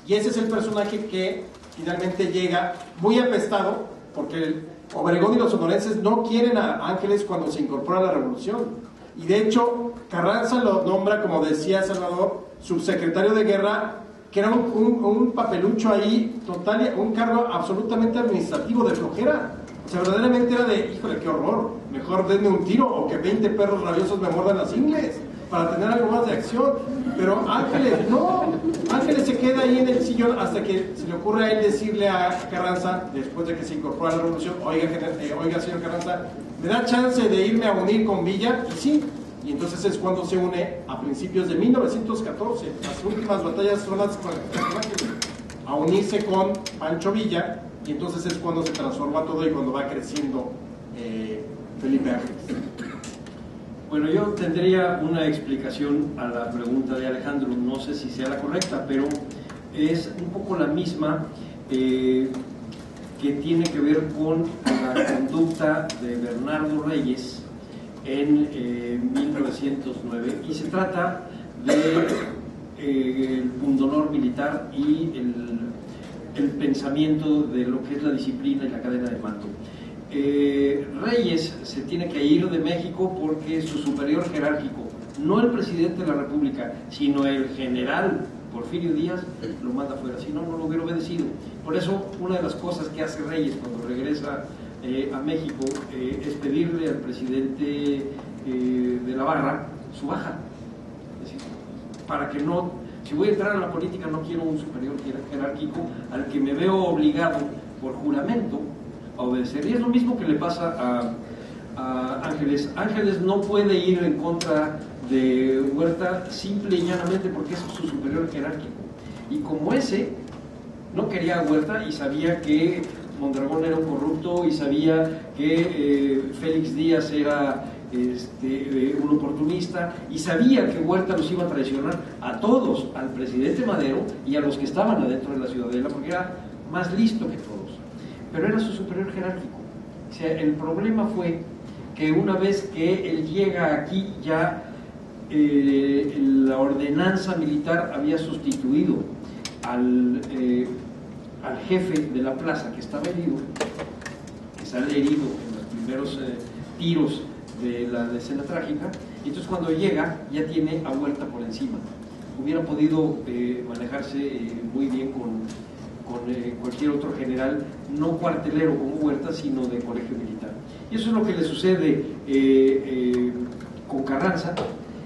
Y ese es el personaje que finalmente llega muy apestado, porque Obregón y los sonorenses no quieren a Ángeles cuando se incorpora a la revolución. Y de hecho, Carranza lo nombra, como decía Salvador, subsecretario de guerra, que era un papelucho ahí, total, un cargo absolutamente administrativo de flojera. O sea, verdaderamente era de, híjole, qué horror, mejor denme un tiro o que 20 perros rabiosos me muerdan las ingles para tener algo más de acción. Pero Ángeles, no, Ángeles se queda ahí en el sillón hasta que se le ocurre a él decirle a Carranza, después de que se incorpora a la revolución, oiga señor Carranza, ¿me da chance de irme a unir con Villa? Y sí, y entonces es cuando se une a principios de 1914, las últimas batallas son las a unirse con Pancho Villa, y entonces es cuando se transforma todo y cuando va creciendo Felipe Ángeles. Bueno, yo tendría una explicación a la pregunta de Alejandro, no sé si sea la correcta, pero es un poco la misma que tiene que ver con la conducta de Bernardo Reyes en 1909, y se trata del pundonor militar y el pensamiento de lo que es la disciplina y la cadena de mando. Reyes se tiene que ir de México porque su superior jerárquico, no el presidente de la República, sino el general Porfirio Díaz, lo manda fuera, si no, no lo hubiera obedecido. Por eso, una de las cosas que hace Reyes cuando regresa a México es pedirle al presidente de la Barra su baja. Es decir, para que no, si voy a entrar a la política, no quiero un superior jerárquico al que me veo obligado por juramento a obedecer. Y es lo mismo que le pasa a Ángeles. Ángeles no puede ir en contra de Huerta simple y llanamente porque es su superior jerárquico. Y como ese no quería a Huerta y sabía que Mondragón era un corrupto y sabía que Félix Díaz era un oportunista y sabía que Huerta los iba a traicionar a todos, al presidente Madero y a los que estaban adentro de la ciudadela, porque era más listo que todos, pero era su superior jerárquico. O sea, el problema fue que una vez que él llega aquí ya la ordenanza militar había sustituido al jefe de la plaza, que estaba herido, que sale herido en los primeros tiros de la escena trágica, y entonces cuando llega ya tiene a Huerta por encima. Hubiera podido manejarse muy bien con cualquier otro general, no cuartelero como Huerta, sino de colegio militar. Y eso es lo que le sucede con Carranza,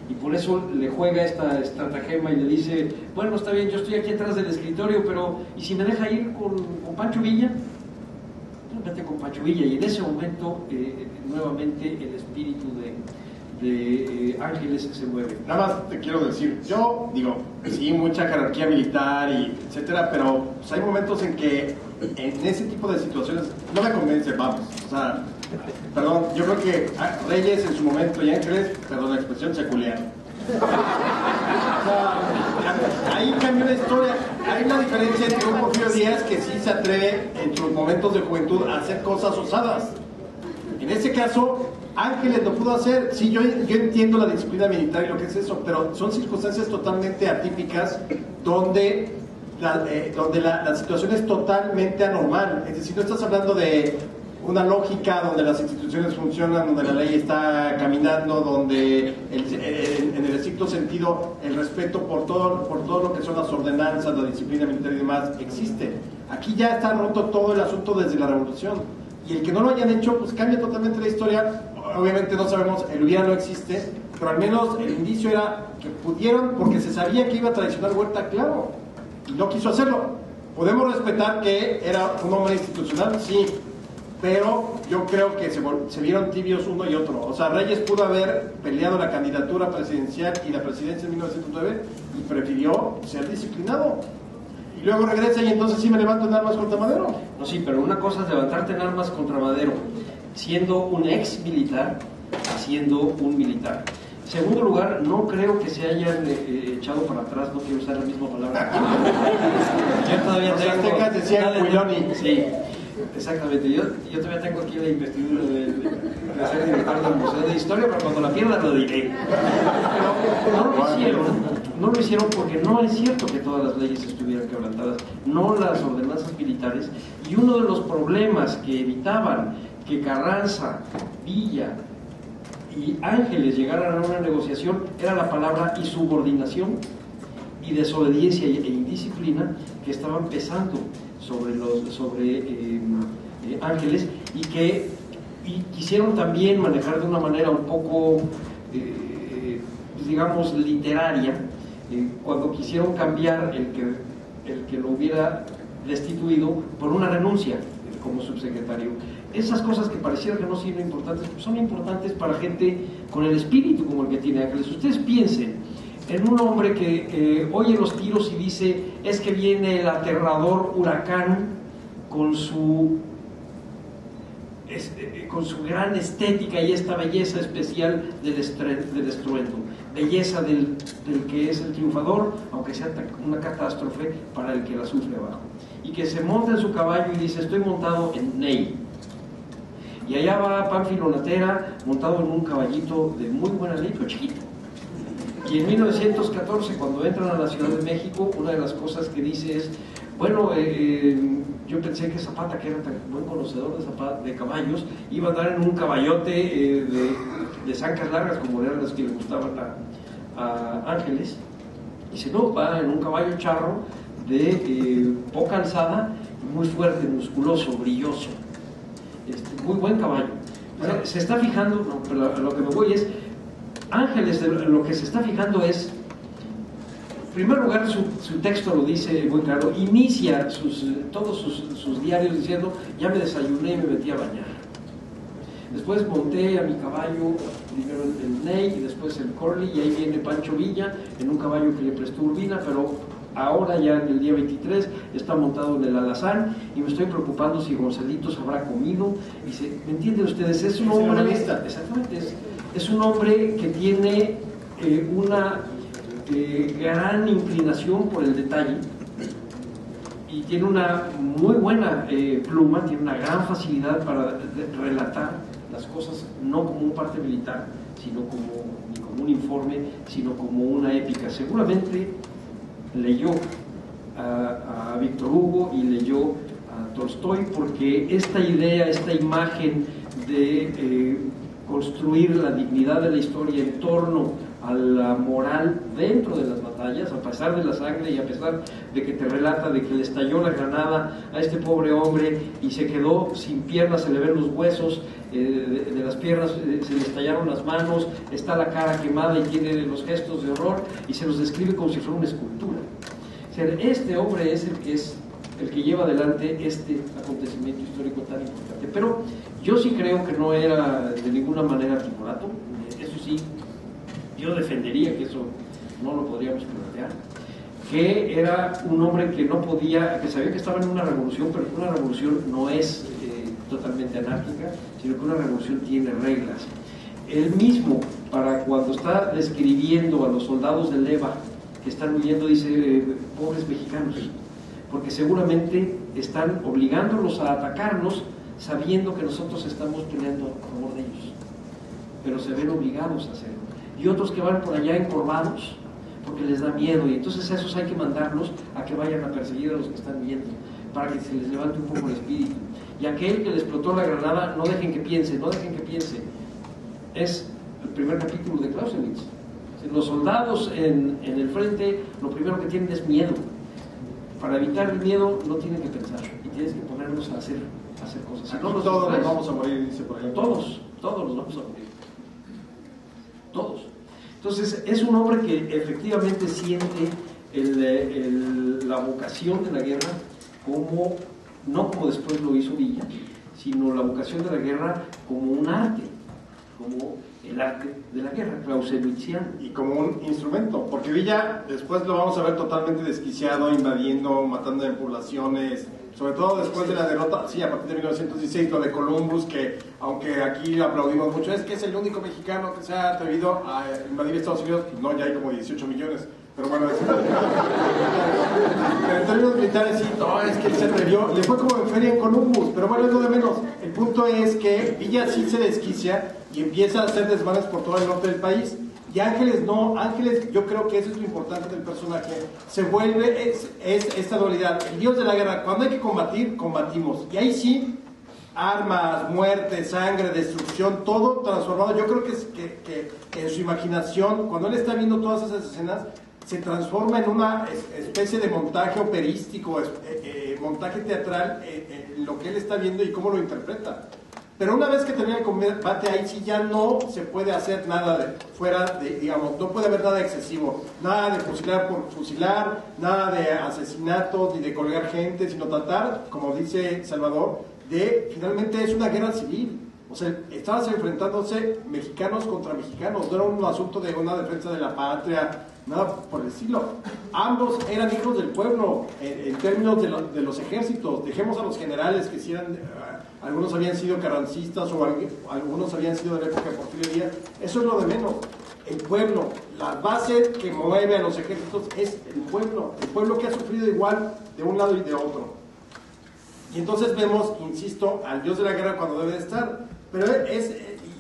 y por eso le juega esta estratagema y le dice, bueno, está bien, yo estoy aquí atrás del escritorio, pero ¿y si me deja ir con Pancho Villa? Pues vete con Pancho Villa. Y en ese momento nuevamente el espíritu de Ángeles se mueve. Nada más te quiero decir, yo digo, sí, mucha jerarquía militar y etcétera, pero pues, hay momentos en que en ese tipo de situaciones no me convence, vamos, o sea, perdón, yo creo que Reyes en su momento y Ángeles, perdón la expresión, se culearon. O sea, ahí cambió la historia. Hay una diferencia entre un Porfirio Díaz que sí se atreve en sus momentos de juventud a hacer cosas osadas. En ese caso, Ángeles lo pudo hacer. Sí, yo entiendo la disciplina militar y lo que es eso, pero son circunstancias totalmente atípicas donde la situación es totalmente anormal. Es decir, no estás hablando de una lógica donde las instituciones funcionan, donde la ley está caminando, donde en el estricto sentido el respeto por todo lo que son las ordenanzas, la disciplina militar y demás existe. Aquí ya está roto todo el asunto desde la revolución, y el que no lo hayan hecho pues cambia totalmente la historia. Obviamente no sabemos, el hubiera no existe, pero al menos el indicio era que pudieron, porque se sabía que iba a traicionar Huerta, claro, y no quiso hacerlo. Podemos respetar que era un hombre institucional, sí, pero yo creo que se vieron tibios uno y otro. O sea, Reyes pudo haber peleado la candidatura presidencial y la presidencia en 1909 y prefirió ser disciplinado. Y luego regresa y entonces sí me levanto en armas contra Madero. No, sí, pero una cosa es levantarte en armas contra Madero, siendo un ex militar, siendo un militar. En segundo lugar, no creo que se hayan echado para atrás, no quiero usar la misma palabra. Yo todavía Los aztecas decían Huiloni. Sí. Exactamente, yo todavía tengo aquí la investidura de ser director del Museo de Historia, pero cuando la pierda lo diré. Pero no lo hicieron porque no es cierto que todas las leyes estuvieran quebrantadas, no las ordenanzas militares, y uno de los problemas que evitaban que Carranza, Villa y Ángeles llegaran a una negociación era la palabra insubordinación y desobediencia e indisciplina que estaban pesando sobre Ángeles y quisieron también manejar de una manera un poco digamos literaria cuando quisieron cambiar el que lo hubiera destituido por una renuncia como subsecretario. Esas cosas que pareciera que no son importantes, son importantes para gente con el espíritu como el que tiene Ángeles. Ustedes piensen en un hombre que oye los tiros y dice, es que viene el aterrador huracán con su gran estética y esta belleza especial del estruendo, belleza del que es el triunfador, aunque sea una catástrofe para el que la sufre abajo, y que se monta en su caballo y dice, estoy montado en Ney. Y allá va Pánfilo Natera montado en un caballito de muy buena ley, pero chiquito. Y en 1914, cuando entran a la Ciudad de México, una de las cosas que dice es, bueno, yo pensé que Zapata, que era tan buen conocedor de caballos, iba a andar en un caballote de zancas largas, como eran las que le gustaban a Ángeles. Y dice, no, va en un caballo charro de poca alzada, muy fuerte, musculoso, brilloso. Muy buen caballo. Se está fijando, no, pero a lo que me voy es, Ángeles lo que se está fijando es, en primer lugar su texto lo dice muy claro, inicia todos sus diarios diciendo, ya me desayuné y me metí a bañar. Después monté a mi caballo, primero el Ney y después el Corley, y ahí viene Pancho Villa en un caballo que le prestó Urbina, pero ahora ya en el día 23 está montado en el alazán y me estoy preocupando si Gonzalito se habrá comido. Y ¿me entienden ustedes? Es un hombre, exactamente, es un hombre que tiene una gran inclinación por el detalle y tiene una muy buena pluma, tiene una gran facilidad para relatar las cosas no como un parte militar, sino ni como un informe, sino como una épica. Seguramente leyó a Víctor Hugo y leyó a Tolstoy, porque esta idea, esta imagen de construir la dignidad de la historia en torno a la moral dentro de las batallas, a pesar de la sangre y a pesar de que te relata de que le estalló la granada a este pobre hombre y se quedó sin piernas, se le ven los huesos de las piernas, se le estallaron las manos, está la cara quemada y tiene los gestos de horror y se los describe como si fuera una escultura. O sea, este hombre es el que lleva adelante este acontecimiento histórico tan importante. Pero yo sí creo que no era de ninguna manera timorato, eso sí, yo defendería que eso no lo podríamos plantear, que era un hombre que no podía, que sabía que estaba en una revolución, pero que una revolución no es totalmente anárquica, sino que una revolución tiene reglas. Él mismo, para cuando está describiendo a los soldados de Leva que están huyendo, dice, pobres mexicanos, porque seguramente están obligándolos a atacarnos sabiendo que nosotros estamos peleando a favor de ellos, pero se ven obligados a hacerlo. Y otros que van por allá encorvados porque les da miedo, y entonces a esos hay que mandarlos a que vayan a perseguir a los que están huyendo, para que se les levante un poco el espíritu. Y aquel que le explotó la granada, no dejen que piense, no dejen que piense. Es el primer capítulo de Clausewitz. Los soldados en el frente, lo primero que tienen es miedo. Para evitar el miedo no tienen que pensar, y tienes que ponerlos a hacer cosas. Si no, todos nos vamos a morir, dice por ejemplo. Todos nos vamos a morir. Todos. Entonces, es un hombre que efectivamente siente la vocación de la guerra como, no como después lo hizo Villa, sino la vocación de la guerra como un arte, como el arte de la guerra, clausewitziano. Y como un instrumento, porque Villa después lo vamos a ver totalmente desquiciado, invadiendo, matando en poblaciones, sobre todo después de la derrota, sí, a partir de 1916, lo de Columbus, que aunque aquí aplaudimos mucho, es que es el único mexicano que se ha atrevido a invadir Estados Unidos, pues no, ya hay como 18 millones. Pero bueno, pero en términos militares sí, no, es que él se atrevió, le fue como en feria en Columbus, pero bueno, es lo de menos. El punto es que Villa sí se desquicia y empieza a hacer desmanes por todo el norte del país. Y Ángeles no, Ángeles, yo creo que eso es lo importante del personaje, se vuelve, es esta dualidad, el dios de la guerra. Cuando hay que combatir, combatimos, y ahí sí, armas, muerte, sangre, destrucción, todo transformado. Yo creo que en su imaginación, cuando él está viendo todas esas escenas, se transforma en una especie de montaje operístico, montaje teatral, en lo que él está viendo y cómo lo interpreta. Pero una vez que termina el combate, ahí sí ya no se puede hacer nada digamos, no puede haber nada excesivo, nada de fusilar por fusilar, nada de asesinatos ni de colgar gente, sino tratar, como dice Salvador, finalmente es una guerra civil. O sea, estaban enfrentándose mexicanos contra mexicanos, no era un asunto de una defensa de la patria, nada por el estilo. Ambos eran hijos del pueblo, en términos de los ejércitos. Dejemos a los generales que si eran, algunos habían sido carrancistas o algunos habían sido de la época de Porfirio Díaz. Eso es lo de menos. El pueblo, la base que mueve a los ejércitos es el pueblo que ha sufrido igual de un lado y de otro. Y entonces vemos, insisto, al dios de la guerra cuando debe de estar. Pero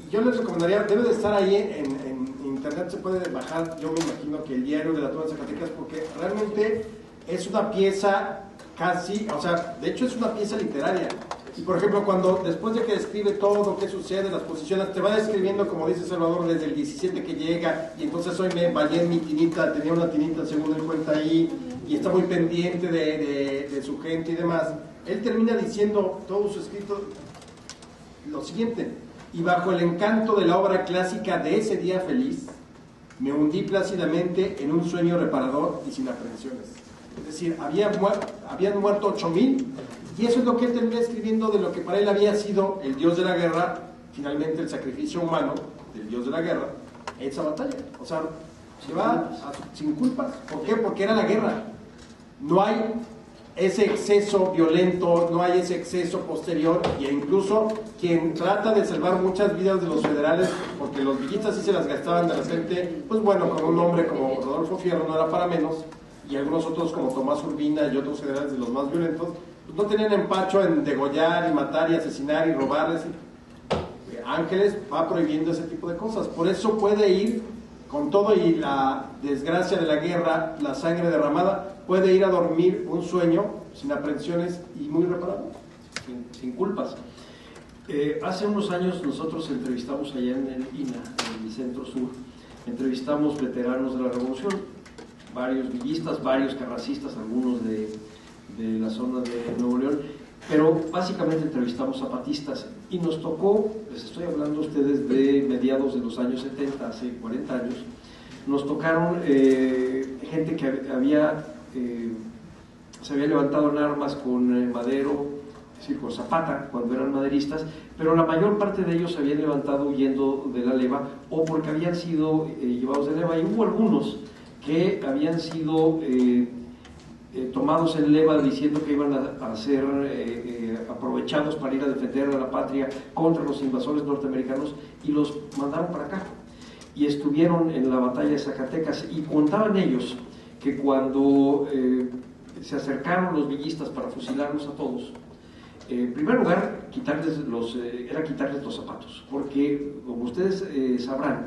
yo les recomendaría, debe de estar ahí en internet, se puede bajar, yo me imagino que el diario de la Toma de Zacatecas, porque realmente es una pieza casi, o sea, de hecho es una pieza literaria. Y por ejemplo, cuando después de que describe todo lo que sucede, las posiciones, te va describiendo, como dice Salvador, desde el 17 que llega, y entonces hoy me vallé en mi tinita, tenía una tinita según él cuenta ahí, y está muy pendiente de su gente y demás. Él termina diciendo todo su escrito lo siguiente: y bajo el encanto de la obra clásica de ese día feliz, me hundí plácidamente en un sueño reparador y sin aprensiones. Es decir, habían muerto 8,000, y eso es lo que él termina escribiendo de lo que para él había sido el dios de la guerra, finalmente el sacrificio humano del dios de la guerra, esa batalla. O sea, se va sin culpas. ¿Por qué? Porque era la guerra. No hay ese exceso violento, no hay ese exceso posterior, e incluso quien trata de salvar muchas vidas de los federales, porque los villistas sí se las gastaban de la gente, pues bueno, con un hombre como Rodolfo Fierro no era para menos, y algunos otros como Tomás Urbina y otros federales de los más violentos, pues no tenían empacho en degollar y matar y asesinar y robarles. Ángeles va prohibiendo ese tipo de cosas, por eso puede ir con todo y la desgracia de la guerra, la sangre derramada, puede ir a dormir un sueño sin aprensiones y muy reparado, sin culpas. Hace unos años nosotros entrevistamos allá en el INA, en el Centro Sur, entrevistamos veteranos de la Revolución, varios villistas, varios carrancistas, algunos de la zona de Nuevo León, pero básicamente entrevistamos zapatistas y nos tocó, les estoy hablando a ustedes de mediados de los años 70, hace 40 años, nos tocaron gente que se había levantado en armas con Madero, es decir, con Zapata, cuando eran maderistas, pero la mayor parte de ellos se habían levantado huyendo de la leva o porque habían sido llevados de leva, y hubo algunos que habían sido tomados en leva diciendo que iban a ser aprovechados para ir a defender a la patria contra los invasores norteamericanos, y los mandaron para acá y estuvieron en la batalla de Zacatecas, y contaban ellos que cuando se acercaron los villistas para fusilarlos a todos, en primer lugar era quitarles los zapatos, porque como ustedes sabrán,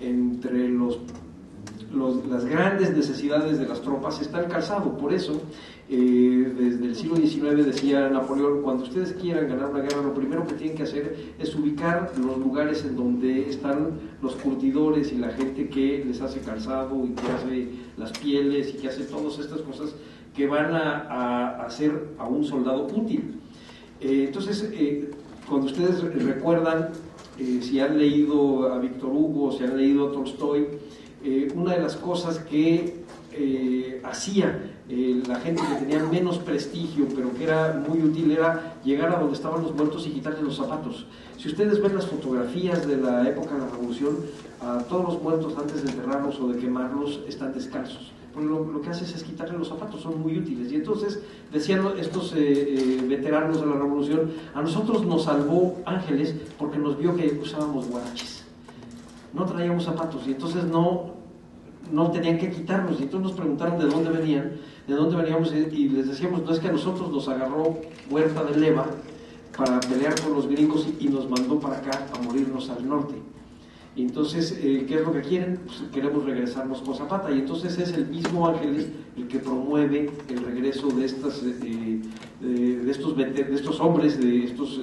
entre las grandes necesidades de las tropas está el calzado. Por eso desde el siglo XIX decía Napoleón: cuando ustedes quieran ganar una guerra, lo primero que tienen que hacer es ubicar los lugares en donde están los curtidores y la gente que les hace calzado y que hace las pieles y que hace todas estas cosas que van a hacer a un soldado útil. Entonces, cuando ustedes recuerdan, si han leído a Víctor Hugo, si han leído a Tolstoy, una de las cosas que hacía la gente que tenía menos prestigio, pero que era muy útil, era llegar a donde estaban los muertos y quitarles los zapatos. Si ustedes ven las fotografías de la época de la Revolución, a todos los muertos, antes de enterrarlos o de quemarlos, están descalzos. Porque lo que haces es quitarle los zapatos, son muy útiles. Y entonces decían estos veteranos de la Revolución: a nosotros nos salvó Ángeles porque nos vio que usábamos guaraches, no traíamos zapatos, y entonces no no tenían que quitarnos, y entonces nos preguntaron de dónde veníamos, y les decíamos, no, es que a nosotros nos agarró Huerta de Leva para pelear con los gringos y nos mandó para acá a morirnos al norte. Y entonces, ¿qué es lo que quieren? Pues queremos regresarnos con Zapata, y entonces es el mismo Ángeles el que promueve el regreso de estos hombres, de estos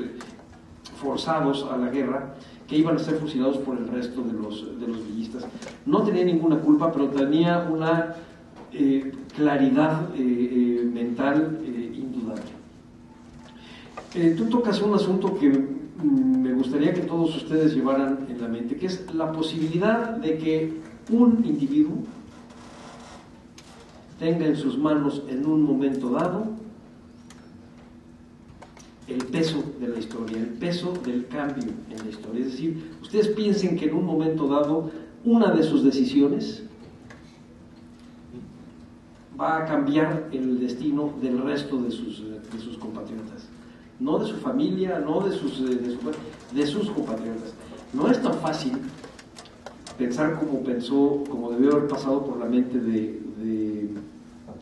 forzados a la guerra, que iban a ser fusilados por el resto de los villistas. No tenía ninguna culpa, pero tenía una claridad mental indudable. Tú tocas un asunto que me gustaría que todos ustedes llevaran en la mente, que es la posibilidad de que un individuo tenga en sus manos en un momento dado el peso de la historia, el peso del cambio en la historia. Es decir, ustedes piensen que en un momento dado una de sus decisiones va a cambiar el destino del resto de sus compatriotas, no de su familia, no de sus compatriotas. No es tan fácil pensar como debió haber pasado por la mente de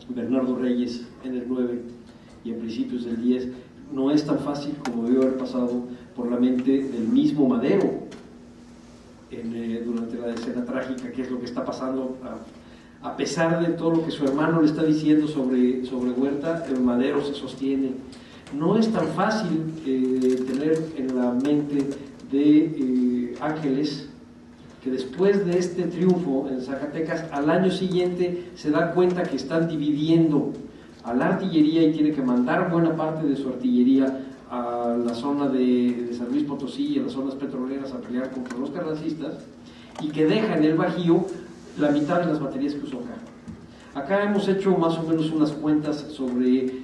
Bernardo Reyes en el 9 y a principios del 10. No es tan fácil como debió haber pasado por la mente del mismo Madero durante la escena trágica, que es lo que está pasando. A pesar de todo lo que su hermano le está diciendo sobre Huerta, el Madero se sostiene. No es tan fácil tener en la mente de Ángeles que después de este triunfo en Zacatecas, al año siguiente se da cuenta que están dividiendo a la artillería y tiene que mandar buena parte de su artillería a la zona de San Luis Potosí y a las zonas petroleras a pelear contra los carrancistas, y que deja en el Bajío la mitad de las baterías que usó acá. Acá hemos hecho más o menos unas cuentas sobre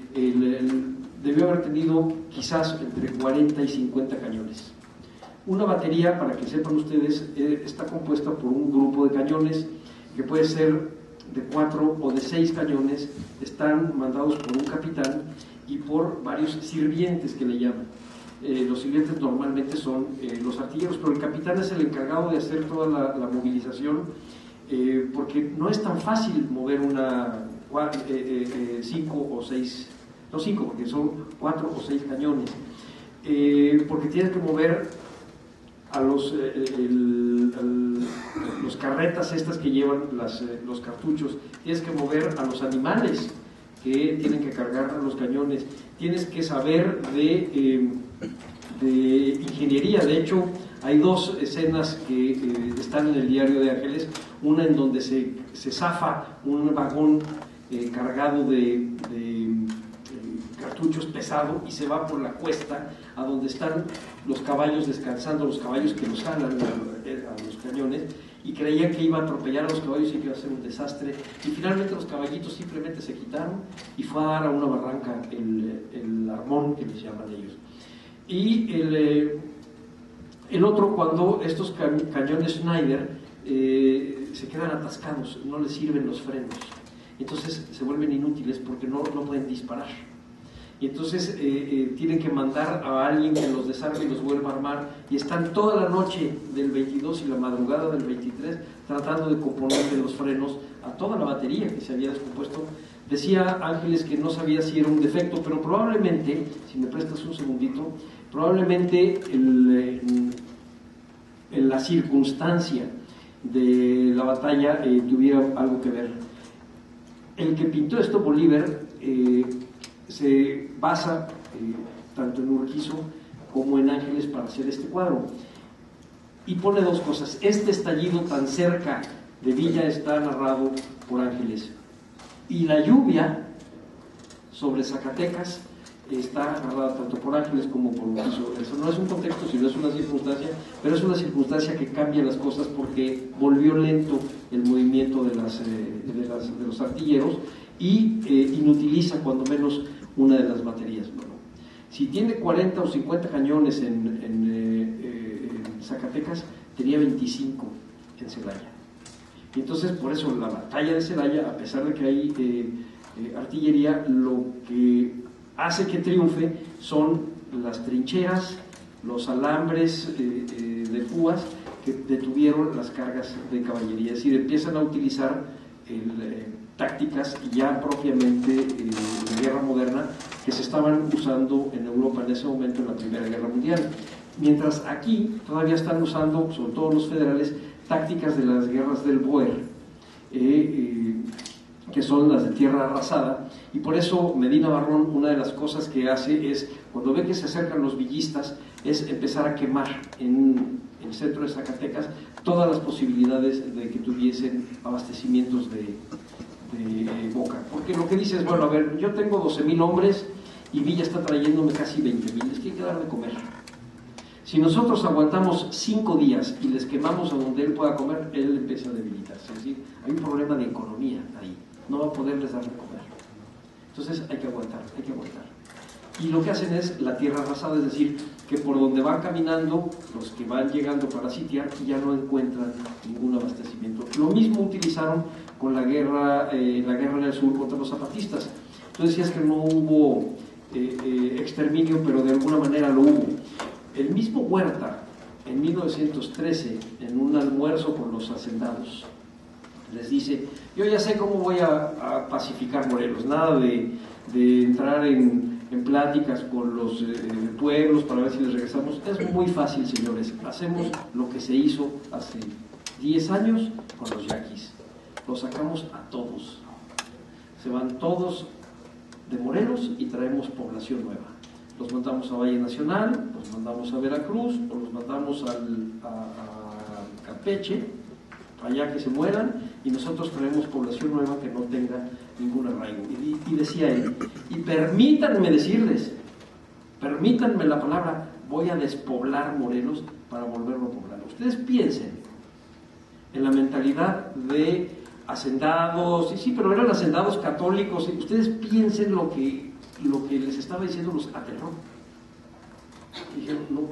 debió haber tenido quizás entre 40 y 50 cañones. Una batería, para que sepan ustedes, está compuesta por un grupo de cañones que puede ser de 4 o de 6 cañones, están mandados por un capitán y por varios sirvientes que le llaman. Los sirvientes normalmente son los artilleros, pero el capitán es el encargado de hacer toda la movilización, porque no es tan fácil mover 5 o 6, no 5, porque son 4 o 6 cañones, porque tienes que mover a los carretas estas que llevan los cartuchos, tienes que mover a los animales que tienen que cargar los cañones, tienes que saber de ingeniería. De hecho, hay 2 escenas que están en el diario de Ángeles, una en donde se zafa un vagón cargado de cartuchos pesado y se va por la cuesta a donde están los caballos descansando, los caballos que los jalan a los cañones, y creían que iba a atropellar a los caballos y que iba a ser un desastre, y finalmente los caballitos simplemente se quitaron y fue a dar a una barranca el armón, que les llaman ellos. Y el otro, cuando estos cañones Schneider se quedan atascados, no les sirven los frenos, entonces se vuelven inútiles porque no pueden disparar. Y entonces tienen que mandar a alguien que los desarme y los vuelva a armar, y están toda la noche del 22 y la madrugada del 23 tratando de componerle los frenos a toda la batería que se había descompuesto. Decía Ángeles que no sabía si era un defecto, pero probablemente, si me prestas un segundito, probablemente la circunstancia de la batalla tuviera algo que ver. El que pintó esto, Bolívar, se basa tanto en Urquizo como en Ángeles para hacer este cuadro, y pone 2 cosas. Este estallido tan cerca de Villa está narrado por Ángeles, y la lluvia sobre Zacatecas está narrada tanto por Ángeles como por Urquizo. Eso no es un contexto, sino es una circunstancia, pero es una circunstancia que cambia las cosas porque volvió lento el movimiento de los artilleros y inutiliza cuando menos una de las baterías. Bueno, si tiene 40 o 50 cañones en Zacatecas, tenía 25 en Celaya. Y entonces, por eso la batalla de Celaya, a pesar de que hay artillería, lo que hace que triunfe son las trincheras, los alambres de púas que detuvieron las cargas de caballería, es decir, empiezan a utilizar tácticas ya propiamente de guerra moderna que se estaban usando en Europa en ese momento, en la Primera Guerra Mundial. Mientras aquí todavía están usando, sobre todo los federales, tácticas de las guerras del Boer, que son las de tierra arrasada, y por eso Medina Barrón, una de las cosas que hace es, cuando ve que se acercan los villistas, es empezar a quemar en el centro de Zacatecas todas las posibilidades de que tuviesen abastecimientos de boca, porque lo que dice es, bueno, a ver, yo tengo 12,000 hombres y Villa está trayéndome casi 20,000, les tiene que dar de comer. Si nosotros aguantamos 5 días y les quemamos a donde él pueda comer, él empieza a debilitarse, es decir, hay un problema de economía ahí, no va a poderles dar de comer. Entonces hay que aguantar, hay que aguantar. Y lo que hacen es la tierra arrasada, es decir, que por donde van caminando, los que van llegando para sitiar ya no encuentran ningún abastecimiento. Lo mismo utilizaron con la guerra en el sur contra los zapatistas. Tú decías que no hubo exterminio, pero de alguna manera lo hubo. El mismo Huerta, en 1913, en un almuerzo con los hacendados, les dice, yo ya sé cómo voy a pacificar Morelos, nada de entrar en pláticas con los pueblos para ver si les regresamos. Es muy fácil, señores, hacemos lo que se hizo hace 10 años con los yaquis, los sacamos a todos, se van todos de Morelos y traemos población nueva. Los mandamos a Valle Nacional, los mandamos a Veracruz, o los mandamos a Campeche, allá que se mueran, y nosotros traemos población nueva que no tenga ningún arraigo. Y decía él, y permítanme decirles, permítanme la palabra, voy a despoblar Morelos para volverlo a poblar. Ustedes piensen en la mentalidad de hacendados, sí, pero eran hacendados católicos, y ustedes piensen lo que les estaba diciendo los aterró. Dijeron, no,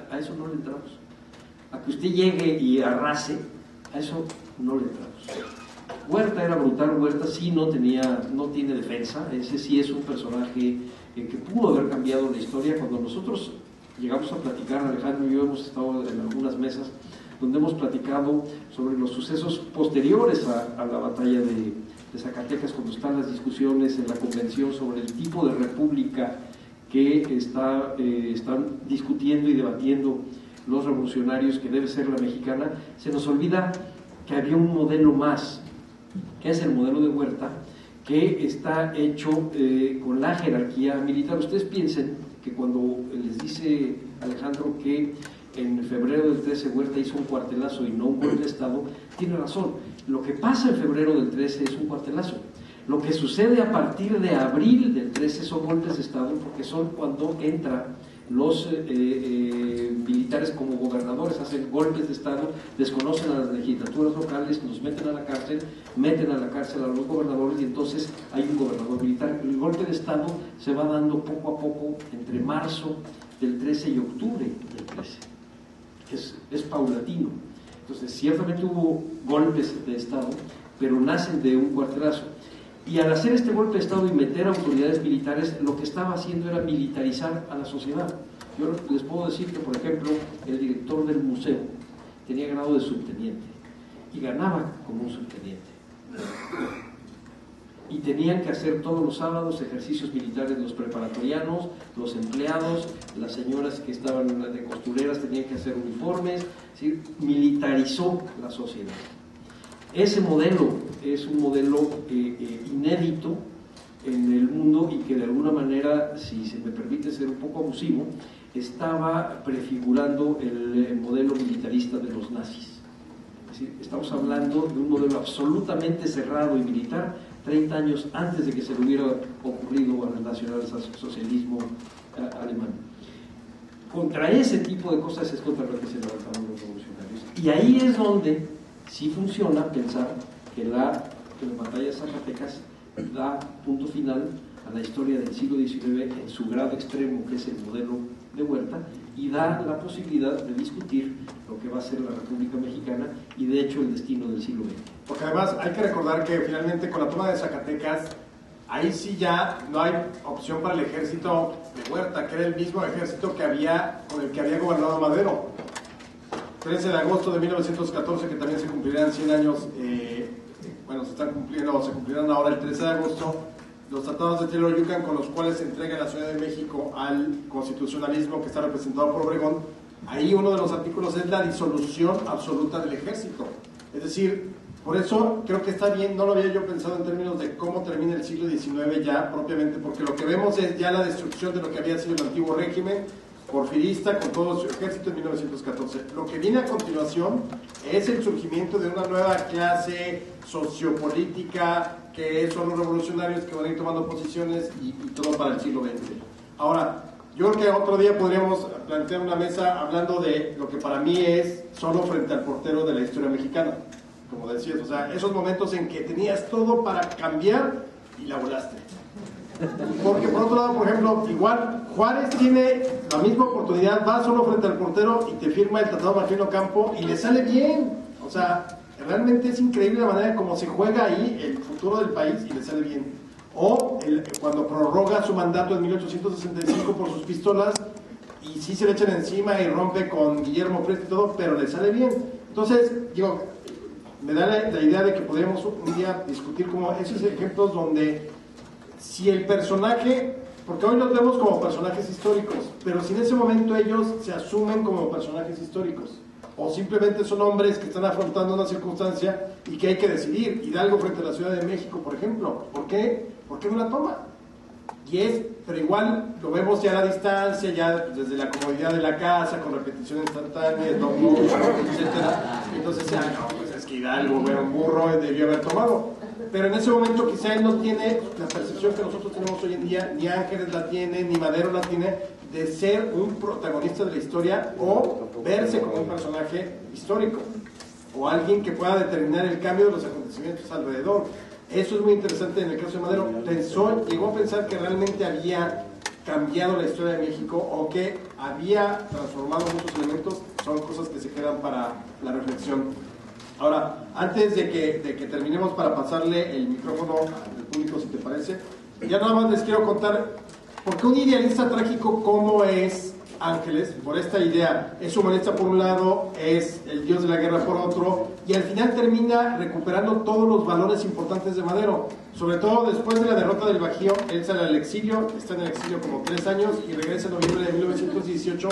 a eso no le entramos. A que usted llegue y arrase, a eso no le entramos. Huerta era brutal, Huerta sí no tiene defensa, ese sí es un personaje que pudo haber cambiado la historia. Cuando nosotros llegamos a platicar, Alejandro y yo hemos estado en algunas mesas donde hemos platicado sobre los sucesos posteriores a la batalla de Zacatecas, cuando están las discusiones en la convención sobre el tipo de república que están discutiendo y debatiendo los revolucionarios, que debe ser la mexicana, se nos olvida que había un modelo más, que es el modelo de Huerta, que está hecho con la jerarquía militar. Ustedes piensen que cuando les dice Alejandro que en febrero del 13 Huerta hizo un cuartelazo y no un golpe de Estado, tiene razón. Lo que pasa en febrero del 13 es un cuartelazo. Lo que sucede a partir de abril del 13 son golpes de Estado, porque son cuando entran los militares como gobernadores, hacen golpes de Estado, desconocen a las legislaturas locales, nos meten a la cárcel, meten a la cárcel a los gobernadores, y entonces hay un gobernador militar. El golpe de Estado se va dando poco a poco entre marzo del 13 y octubre del 13. Es paulatino. Entonces, ciertamente hubo golpes de Estado, pero nacen de un cuartelazo. Y al hacer este golpe de Estado y meter autoridades militares, lo que estaba haciendo era militarizar a la sociedad. Yo les puedo decir que, por ejemplo, el director del museo tenía grado de subteniente y ganaba como un subteniente. Y tenían que hacer todos los sábados ejercicios militares los preparatorianos, los empleados, las señoras que estaban de costureras tenían que hacer uniformes, ¿sí? Militarizó la sociedad. Ese modelo es un modelo inédito en el mundo y que de alguna manera, si se me permite ser un poco abusivo, estaba prefigurando el modelo militarista de los nazis. Es decir, estamos hablando de un modelo absolutamente cerrado y militar 30 años antes de que se le hubiera ocurrido al nacionalsocialismo alemán. Contra ese tipo de cosas es contra lo que se levantaron los revolucionarios. Y ahí es donde sí funciona pensar que la batalla de Zacatecas da punto final a la historia del siglo XIX en su grado extremo, que es el modelo de Huerta, y da la posibilidad de discutir lo que va a ser la República Mexicana y de hecho el destino del siglo XX. Porque además hay que recordar que finalmente con la toma de Zacatecas, ahí sí ya no hay opción para el ejército de Huerta, que era el mismo ejército con el que había gobernado Madero. 13 de agosto de 1914, que también se cumplirán 100 años, bueno, se cumplirán ahora el 13 de agosto, los tratados de Tlaxcala, con los cuales se entrega la Ciudad de México al constitucionalismo que está representado por Obregón. Ahí uno de los artículos es la disolución absoluta del ejército. Es decir, por eso creo que está bien, no lo había yo pensado en términos de cómo termina el siglo XIX ya propiamente, porque lo que vemos es ya la destrucción de lo que había sido el antiguo régimen porfirista con todo su ejército en 1914. Lo que viene a continuación es el surgimiento de una nueva clase sociopolítica, que son los revolucionarios que van a ir tomando posiciones y todo para el siglo XX. Ahora, yo creo que otro día podríamos plantear una mesa hablando de lo que para mí es Solo frente al portero de la historia mexicana, como decías, o sea, esos momentos en que tenías todo para cambiar y la volaste. Porque por otro lado, por ejemplo, igual Juárez tiene la misma oportunidad, va solo frente al portero y te firma el Tratado Martín Ocampo y le sale bien. O sea, realmente es increíble la manera como se juega ahí el futuro del país y le sale bien. O cuando prorroga su mandato en 1865 por sus pistolas y sí se le echan encima y rompe con Guillermo Presta y todo, pero le sale bien. Entonces, digo, me da la idea de que podríamos un día discutir como esos ejemplos donde si el personaje, porque hoy los vemos como personajes históricos, pero si en ese momento ellos se asumen como personajes históricos, o simplemente son hombres que están afrontando una circunstancia y que hay que decidir. Hidalgo frente a la Ciudad de México, por ejemplo, ¿por qué? ¿Por qué no la toma? Pero igual lo vemos ya a la distancia, ya desde la comodidad de la casa, con repetición instantánea, etc. Entonces, no, pues es que Hidalgo era un burro, debió haber tomado. Pero en ese momento quizá él no tiene la percepción que nosotros tenemos hoy en día, ni Ángeles la tiene, ni Madero la tiene, de ser un protagonista de la historia o verse como un personaje histórico o alguien que pueda determinar el cambio de los acontecimientos alrededor. Eso es muy interesante en el caso de Madero. Llegó a pensar que realmente había cambiado la historia de México o que había transformado muchos elementos. Son cosas que se quedan para la reflexión. Ahora, antes de que terminemos, para pasarle el micrófono al público, si te parece, ya nada más les quiero contar por qué un idealista trágico como es Ángeles, por esta idea, es humanista por un lado, es el dios de la guerra por otro, y al final termina recuperando todos los valores importantes de Madero, sobre todo después de la derrota del Bajío. Él sale al exilio, está en el exilio como 3 años y regresa en noviembre de 1918,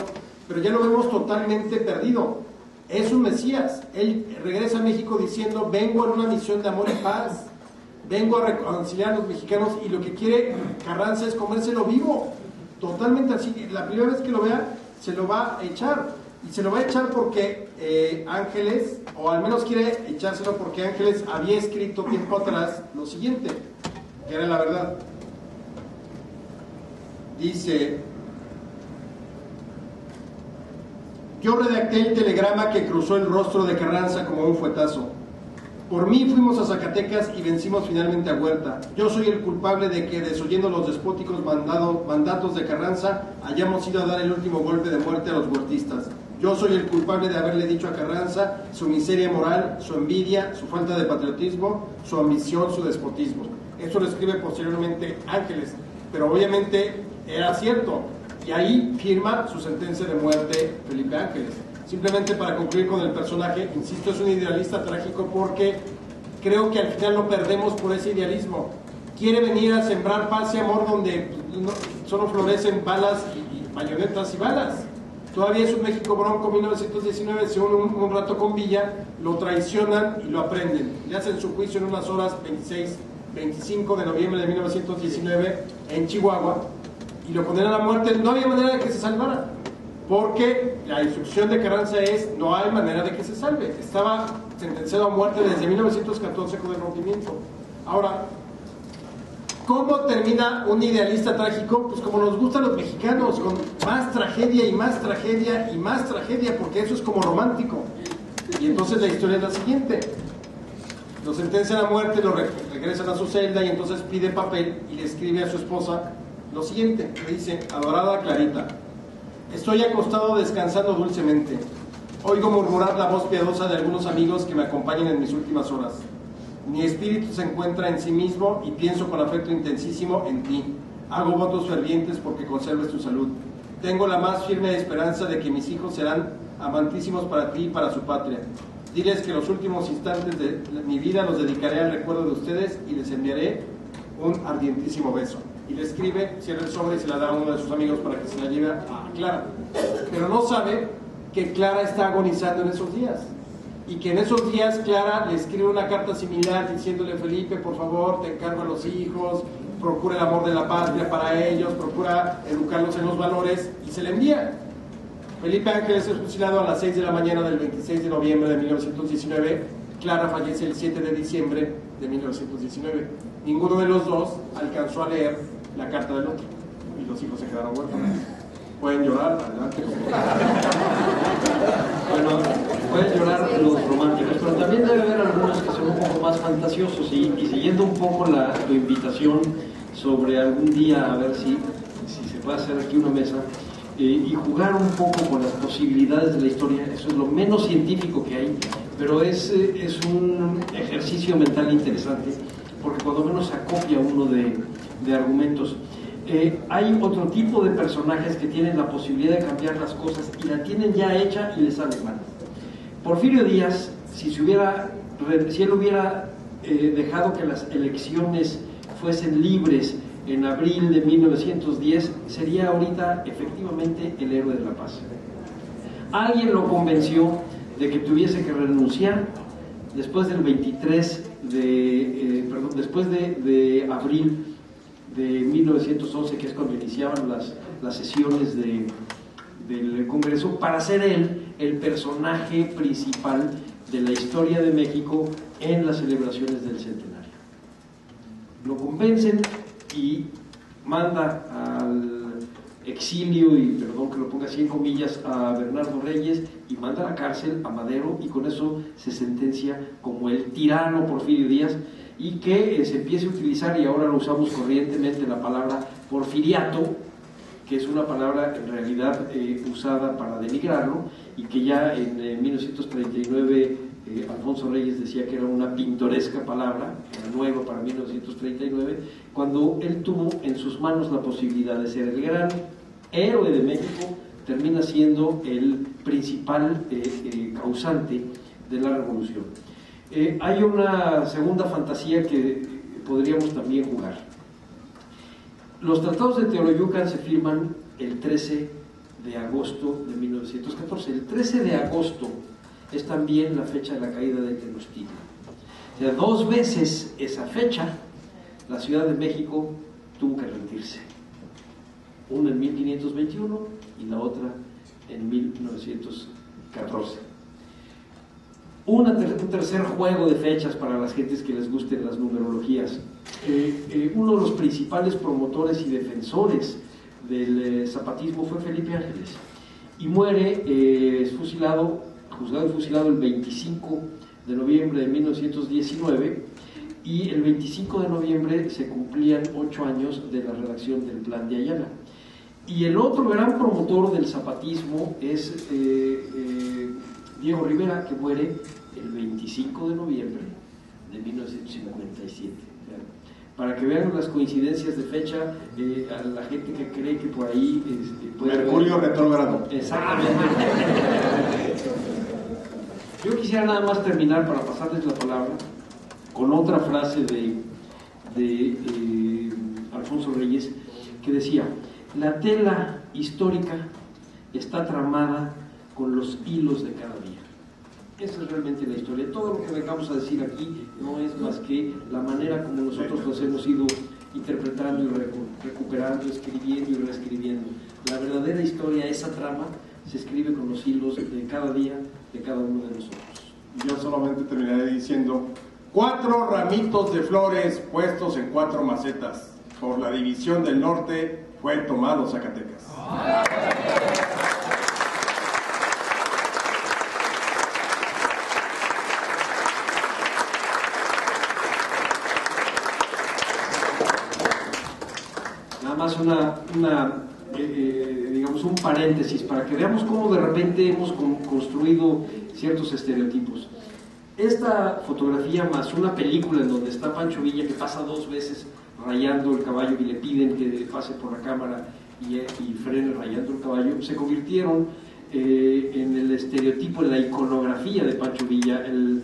pero ya lo vemos totalmente perdido. Es un mesías. Él regresa a México diciendo: vengo en una misión de amor y paz, vengo a reconciliar a los mexicanos, y lo que quiere Carranza es comérselo vivo, totalmente así. La primera vez que lo vea se lo va a echar, y se lo va a echar porque Ángeles, o al menos quiere echárselo porque Ángeles había escrito tiempo atrás lo siguiente, que era la verdad. Dice: yo redacté el telegrama que cruzó el rostro de Carranza como un fuetazo. Por mí fuimos a Zacatecas y vencimos finalmente a Huerta. Yo soy el culpable de que, desoyendo los despóticos mandatos de Carranza, hayamos ido a dar el último golpe de muerte a los huertistas. Yo soy el culpable de haberle dicho a Carranza su miseria moral, su envidia, su falta de patriotismo, su ambición, su despotismo. Eso lo escribe posteriormente Ángeles, pero obviamente era cierto. Y ahí firma su sentencia de muerte Felipe Ángeles. Simplemente para concluir con el personaje, insisto, es un idealista trágico porque creo que al final lo perdemos por ese idealismo. Quiere venir a sembrar paz y amor donde solo florecen balas y bayonetas y balas. Todavía es un México bronco. 1919 se une un rato con Villa, lo traicionan y lo aprenden. Le hacen su juicio en unas horas, 25 de noviembre de 1919 en Chihuahua, y lo condenan a muerte. No había manera de que se salvara, porque la instrucción de Carranza es: no hay manera de que se salve. Estaba sentenciado a muerte desde 1914 con el rompimiento. Ahora, ¿cómo termina un idealista trágico? Pues como nos gustan los mexicanos, con más tragedia y más tragedia y más tragedia, porque eso es como romántico. Y entonces la historia es la siguiente: lo sentencian a muerte, lo regresan a su celda, y entonces pide papel y le escribe a su esposa lo siguiente. Le dice: adorada Clarita, estoy acostado descansando dulcemente. Oigo murmurar la voz piadosa de algunos amigos que me acompañan en mis últimas horas. Mi espíritu se encuentra en sí mismo y pienso con afecto intensísimo en ti. Hago votos fervientes porque conserves tu salud. Tengo la más firme esperanza de que mis hijos serán amantísimos para ti y para su patria. Diles que los últimos instantes de mi vida los dedicaré al recuerdo de ustedes y les enviaré un ardientísimo beso. Y le escribe, cierra el sobre y se la da a uno de sus amigos para que se la lleve a Clara. Pero no sabe que Clara está agonizando en esos días. Y que en esos días Clara le escribe una carta similar diciéndole: Felipe, por favor, te encargo a los hijos, procura el amor de la patria para ellos, procura educarlos en los valores, y se le envía. Felipe Ángeles es fusilado a las 6 de la mañana del 26 de noviembre de 1919. Clara fallece el 7 de diciembre de 1919. Ninguno de los dos alcanzó a leer la carta del otro y los hijos se quedaron huérfanos. Pueden llorar, adelante. Bueno, pueden llorar los románticos, pero también debe haber algunos que son un poco más fantasiosos y siguiendo un poco tu invitación sobre algún día a ver si se puede hacer aquí una mesa y jugar un poco con las posibilidades de la historia. Eso es lo menos científico que hay, pero es un ejercicio mental interesante porque cuando menos acopia uno de argumentos. Hay otro tipo de personajes que tienen la posibilidad de cambiar las cosas y la tienen ya hecha y les sale mal. Porfirio Díaz, si él hubiera dejado que las elecciones fuesen libres en abril de 1910, sería ahorita efectivamente el héroe de la paz. Alguien lo convenció de que tuviese que renunciar después del 23 después de abril de 1911, que es cuando iniciaban las sesiones del Congreso, para ser él el personaje principal de la historia de México en las celebraciones del centenario. Lo convencen y manda al exilio, y perdón que lo ponga así en comillas, a Bernardo Reyes, y manda a la cárcel a Madero, y con eso se sentencia como el tirano Porfirio Díaz, y que se empiece a utilizar, y ahora lo usamos corrientemente, la palabra porfiriato, que es una palabra en realidad usada para denigrarlo, y que ya en 1939 Alfonso Reyes decía que era una pintoresca palabra, era nueva para 1939, cuando él tuvo en sus manos la posibilidad de ser el gran héroe de México, termina siendo el principal causante de la revolución. Hay una segunda fantasía que podríamos también jugar. Los tratados de Teoloyucan se firman el 13 de agosto de 1914. El 13 de agosto es también la fecha de la caída de Tenochtitlan. O sea, 2 veces esa fecha la Ciudad de México tuvo que rendirse. Una en 1521 y la otra en 1914. Un tercer juego de fechas para las gentes que les gusten las numerologías. Uno de los principales promotores y defensores del zapatismo fue Felipe Ángeles, y muere juzgado y fusilado el 25 de noviembre de 1919, y el 25 de noviembre se cumplían 8 años de la redacción del Plan de Ayala. Y el otro gran promotor del zapatismo es Diego Rivera, que muere el 25 de noviembre de 1957. Para que vean las coincidencias de fecha, a la gente que cree que por ahí puede Mercurio haber... retrógrado. Exactamente. Yo quisiera nada más terminar, para pasarles la palabra, con otra frase de Alfonso Reyes, que decía: la tela histórica está tramada con los hilos de cada día. Esa es realmente la historia. Todo lo que vengamos a decir aquí no es más que la manera como nosotros los hemos ido interpretando y recuperando, escribiendo y reescribiendo. La verdadera historia, esa trama, se escribe con los hilos de cada día de cada uno de nosotros. Yo solamente terminaré diciendo: 4 ramitos de flores puestos en 4 macetas. Por la división del norte fue tomado Zacatecas. Nada más digamos un paréntesis para que veamos cómo de repente hemos construido ciertos estereotipos. Esta fotografía más una película en donde está Pancho Villa, que pasa 2 veces rayando el caballo y le piden que pase por la cámara y frene rayando el caballo, se convirtieron en el estereotipo, en la iconografía de Pancho Villa. El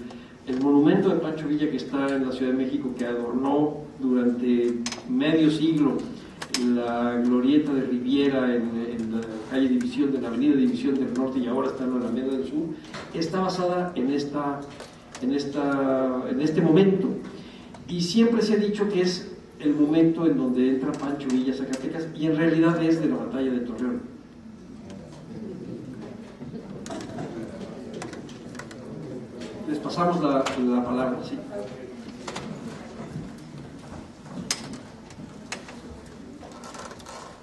monumento de Pancho Villa que está en la Ciudad de México, que adornó durante medio siglo la glorieta de Riviera en la calle División, de la avenida División del Norte, y ahora está en la Alameda del Sur, está basada en este momento. Y siempre se ha dicho que es el momento en donde entra Pancho Villa a Zacatecas, y en realidad es de la batalla de Torreón. Les pasamos la palabra, sí.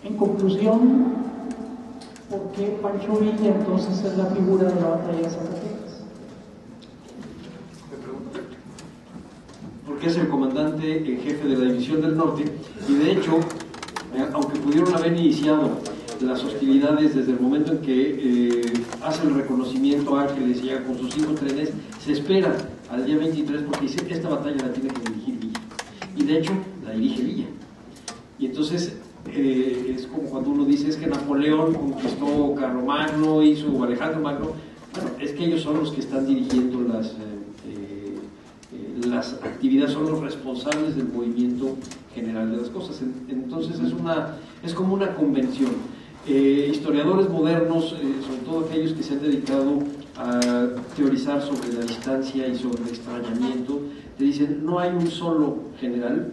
En conclusión, ¿por qué Pancho Villa entonces es la figura de la batalla de Zacatecas? Porque es el comandante en jefe de la División del Norte, y de hecho, aunque pudieron haber iniciado las hostilidades desde el momento en que hace el reconocimiento a Ángeles y llega con sus 5 trenes, se espera al día 23 porque dice, esta batalla la tiene que dirigir Villa, y de hecho la dirige Villa. Y entonces es como cuando uno dice, es que Napoleón conquistó Carlomagno, hizo Alejandro Magno. Bueno, es que ellos son los que están dirigiendo las actividades, son los responsables del movimiento general de las cosas. Entonces es como una convención. Historiadores modernos, sobre todo aquellos que se han dedicado a teorizar sobre la distancia y sobre el extrañamiento, te dicen, no hay un solo general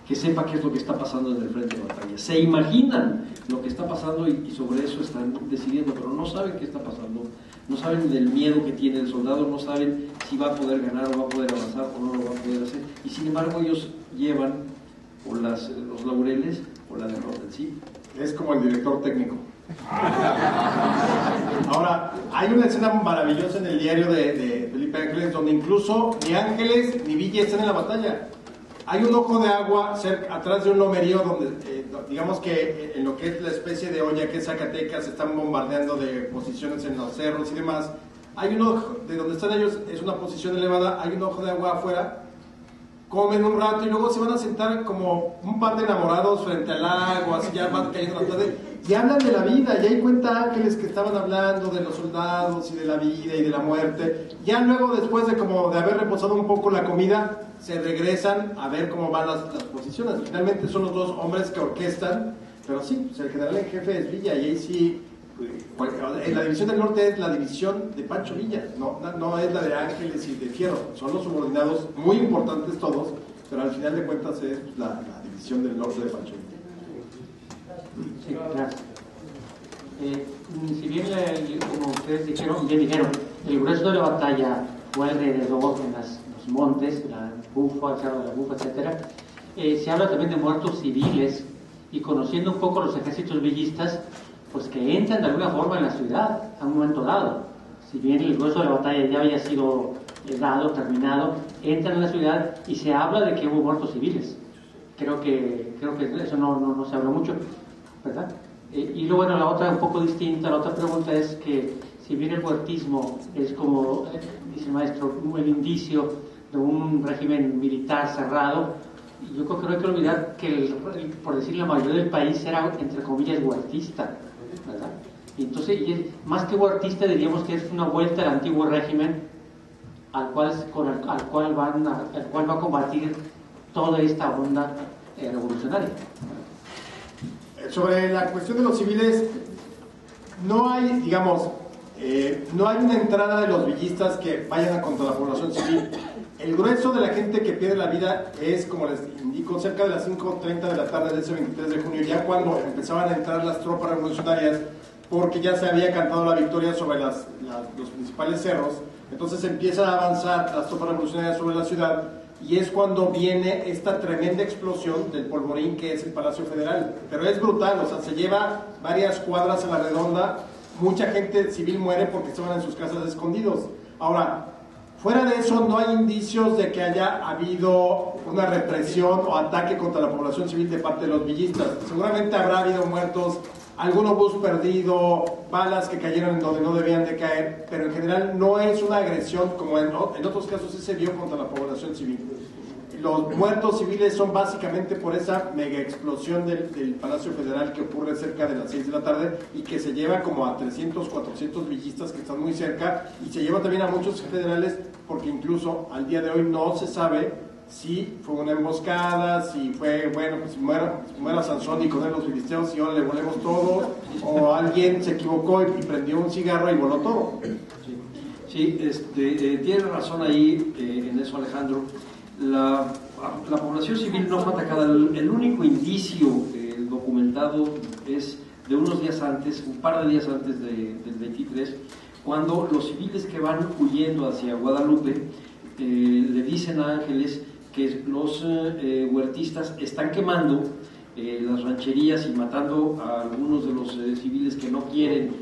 que sepa qué es lo que está pasando en el frente de batalla. Se imaginan lo que está pasando y sobre eso están decidiendo, pero no saben qué está pasando, no saben del miedo que tiene el soldado, no saben si va a poder ganar o va a poder avanzar o no lo va a poder hacer, y sin embargo ellos llevan o los laureles o la derrota en sí. Es como el director técnico. Ahora, hay una escena maravillosa en el diario de Felipe Ángeles, donde incluso ni Ángeles ni Villa están en la batalla. Hay un ojo de agua atrás de un lomerío donde, digamos que en lo que es la especie de olla que es Zacatecas, se están bombardeando de posiciones en los cerros y demás. Hay un ojo, de donde están ellos, es una posición elevada, hay un ojo de agua afuera, comen un rato y luego se van a sentar como un par de enamorados frente al lago, así ya van cayendo la tarde, y hablan de la vida, y ahí cuenta Ángeles que estaban hablando de los soldados y de la vida y de la muerte. Ya luego, después de haber reposado un poco la comida, se regresan a ver cómo van las posiciones. Finalmente son los dos hombres que orquestan, pero sí, pues el general en jefe es Villa, y ahí sí, en la División del Norte es la división de Pancho Villa, no es la de Ángeles y de Fierro, son los subordinados muy importantes todos, pero al final de cuentas es la División del Norte de Pancho Villa. Sí, gracias. Si bien, como ustedes dijeron, el grueso de la batalla fue alrededor en los montes, la Bufa, el Cerro de la Bufa, etc. Se habla también de muertos civiles, y conociendo un poco los ejércitos villistas, pues que entran de alguna forma en la ciudad a un momento dado. Si bien el grueso de la batalla ya había sido terminado, entran en la ciudad y se habla de que hubo muertos civiles. Creo que eso no se habla mucho, ¿verdad? Y luego, bueno, la otra un poco distinta, la otra pregunta es que si bien el huertismo es como, dice el maestro, el indicio de un régimen militar cerrado, yo creo que no hay que olvidar que, por decir la mayoría del país era, entre comillas, huertista, ¿verdad? Y entonces, más que huertista, diríamos que es una vuelta al antiguo régimen al cual va a combatir toda esta onda revolucionaria. Sobre la cuestión de los civiles, no hay, digamos, no hay una entrada de los villistas que vayan contra la población civil. El grueso de la gente que pierde la vida es, como les indico, cerca de las 5:30 de la tarde de ese 23 de junio, ya cuando empezaban a entrar las tropas revolucionarias, porque ya se había cantado la victoria sobre los principales cerros. Entonces empiezan a avanzar las tropas revolucionarias sobre la ciudad, y es cuando viene esta tremenda explosión del polvorín que es el Palacio Federal. Pero es brutal, o sea, se lleva varias cuadras a la redonda, mucha gente civil muere porque estaban en sus casas escondidos. Ahora, fuera de eso, no hay indicios de que haya habido una represión o ataque contra la población civil de parte de los villistas. Seguramente habrá habido muertos, algún obús perdido, balas que cayeron en donde no debían de caer, pero en general no es una agresión como en otros casos sí se vio contra la población civil. Los muertos civiles son básicamente por esa mega explosión del Palacio Federal que ocurre cerca de las 6 de la tarde y que se lleva como a 300, 400 villistas que están muy cerca, y se lleva también a muchos federales, porque incluso al día de hoy no se sabe si fue una emboscada, si fue, bueno, pues muera Sansón y con él los filisteos y ahora le volemos todo, o alguien se equivocó y prendió un cigarro y voló todo. Sí, tiene razón ahí en eso, Alejandro. La población civil no fue atacada. El único indicio documentado es de unos días antes, un par de días antes del 23, cuando los civiles que van huyendo hacia Guadalupe le dicen a Ángeles que los huertistas están quemando las rancherías y matando a algunos de los civiles que no quieren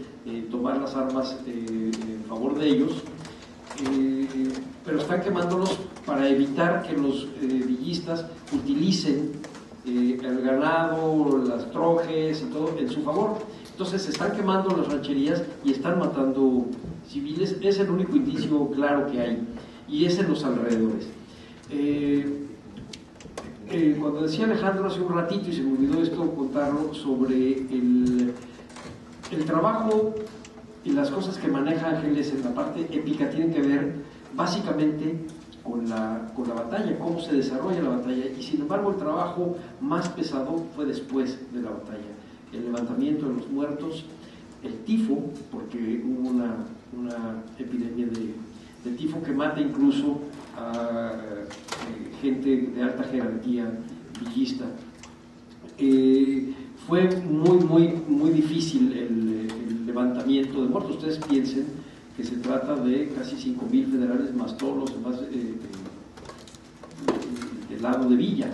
tomar las armas en favor de ellos, pero están quemándolos para evitar que los villistas utilicen el ganado, las trojes y todo en su favor. Entonces se están quemando las rancherías y están matando civiles. Es el único indicio claro que hay, y es en los alrededores. Cuando decía Alejandro hace un ratito, y se me olvidó esto contarlo, sobre el trabajo y las cosas que maneja Ángeles en la parte épica tienen que ver básicamente con la batalla, cómo se desarrolla la batalla, y sin embargo el trabajo más pesado fue después de la batalla: el levantamiento de los muertos, el tifo, porque hubo una epidemia de tifo que mata incluso a gente de alta jerarquía villista. Fue muy difícil el levantamiento de muertos. Ustedes piensen que se trata de casi 5,000 federales más todos los demás del lado de Villa.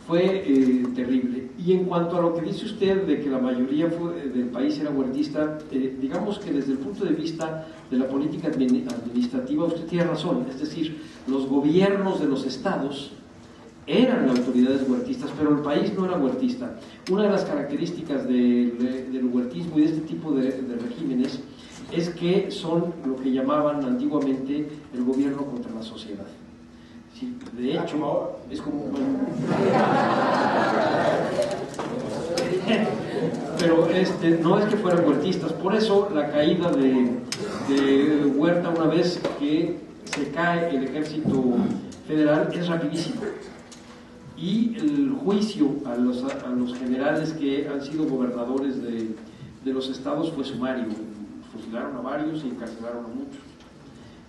Fue terrible. Y en cuanto a lo que dice usted de que la mayoría del país era huertista, digamos que desde el punto de vista de la política administrativa usted tiene razón. Es decir, los gobiernos de los estados eran autoridades huertistas, pero el país no era huertista. Una de las características del huertismo y de este tipo de regímenes es que son lo que llamaban antiguamente el gobierno contra la sociedad. Sí, de hecho, es como... Pero no es que fueran huertistas. Por eso la caída de Huerta, una vez que se cae el ejército federal, es rapidísimo. Y el juicio a los generales que han sido gobernadores de los estados fue sumario. Fusilaron a varios y encarcelaron a muchos.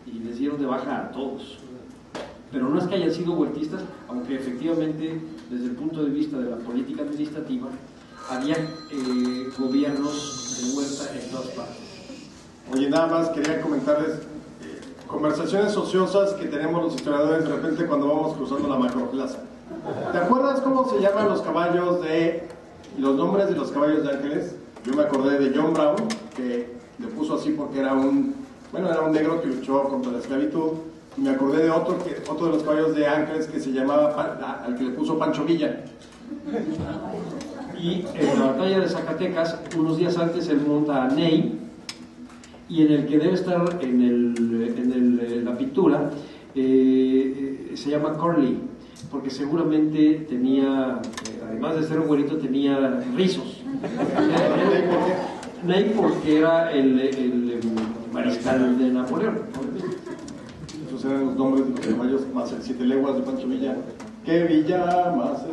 Y les dieron de baja a todos. Pero no es que hayan sido huertistas, aunque efectivamente, desde el punto de vista de la política administrativa, había gobiernos de Huerta en todas partes. Oye, nada más quería comentarles conversaciones ociosas que tenemos los historiadores de repente cuando vamos cruzando la macroplaza. ¿Te acuerdas cómo se llaman los caballos los nombres de los caballos de Ángeles? Yo me acordé de John Brown, que le puso así porque era un negro que luchó contra la esclavitud. Y me acordé de otro de los caballos de Ángeles que se llamaba, al que le puso Pancho Villa. Y en la batalla de Zacatecas, unos días antes, él monta a Ney, y en el que debe estar en la pintura se llama Corley, porque seguramente tenía, además de ser un güerito, tenía rizos. Ney porque era el mariscal de Napoleón. Esos eran los nombres de los caballos, más el 7 leguas de Pancho Villa. ¿Qué Villa más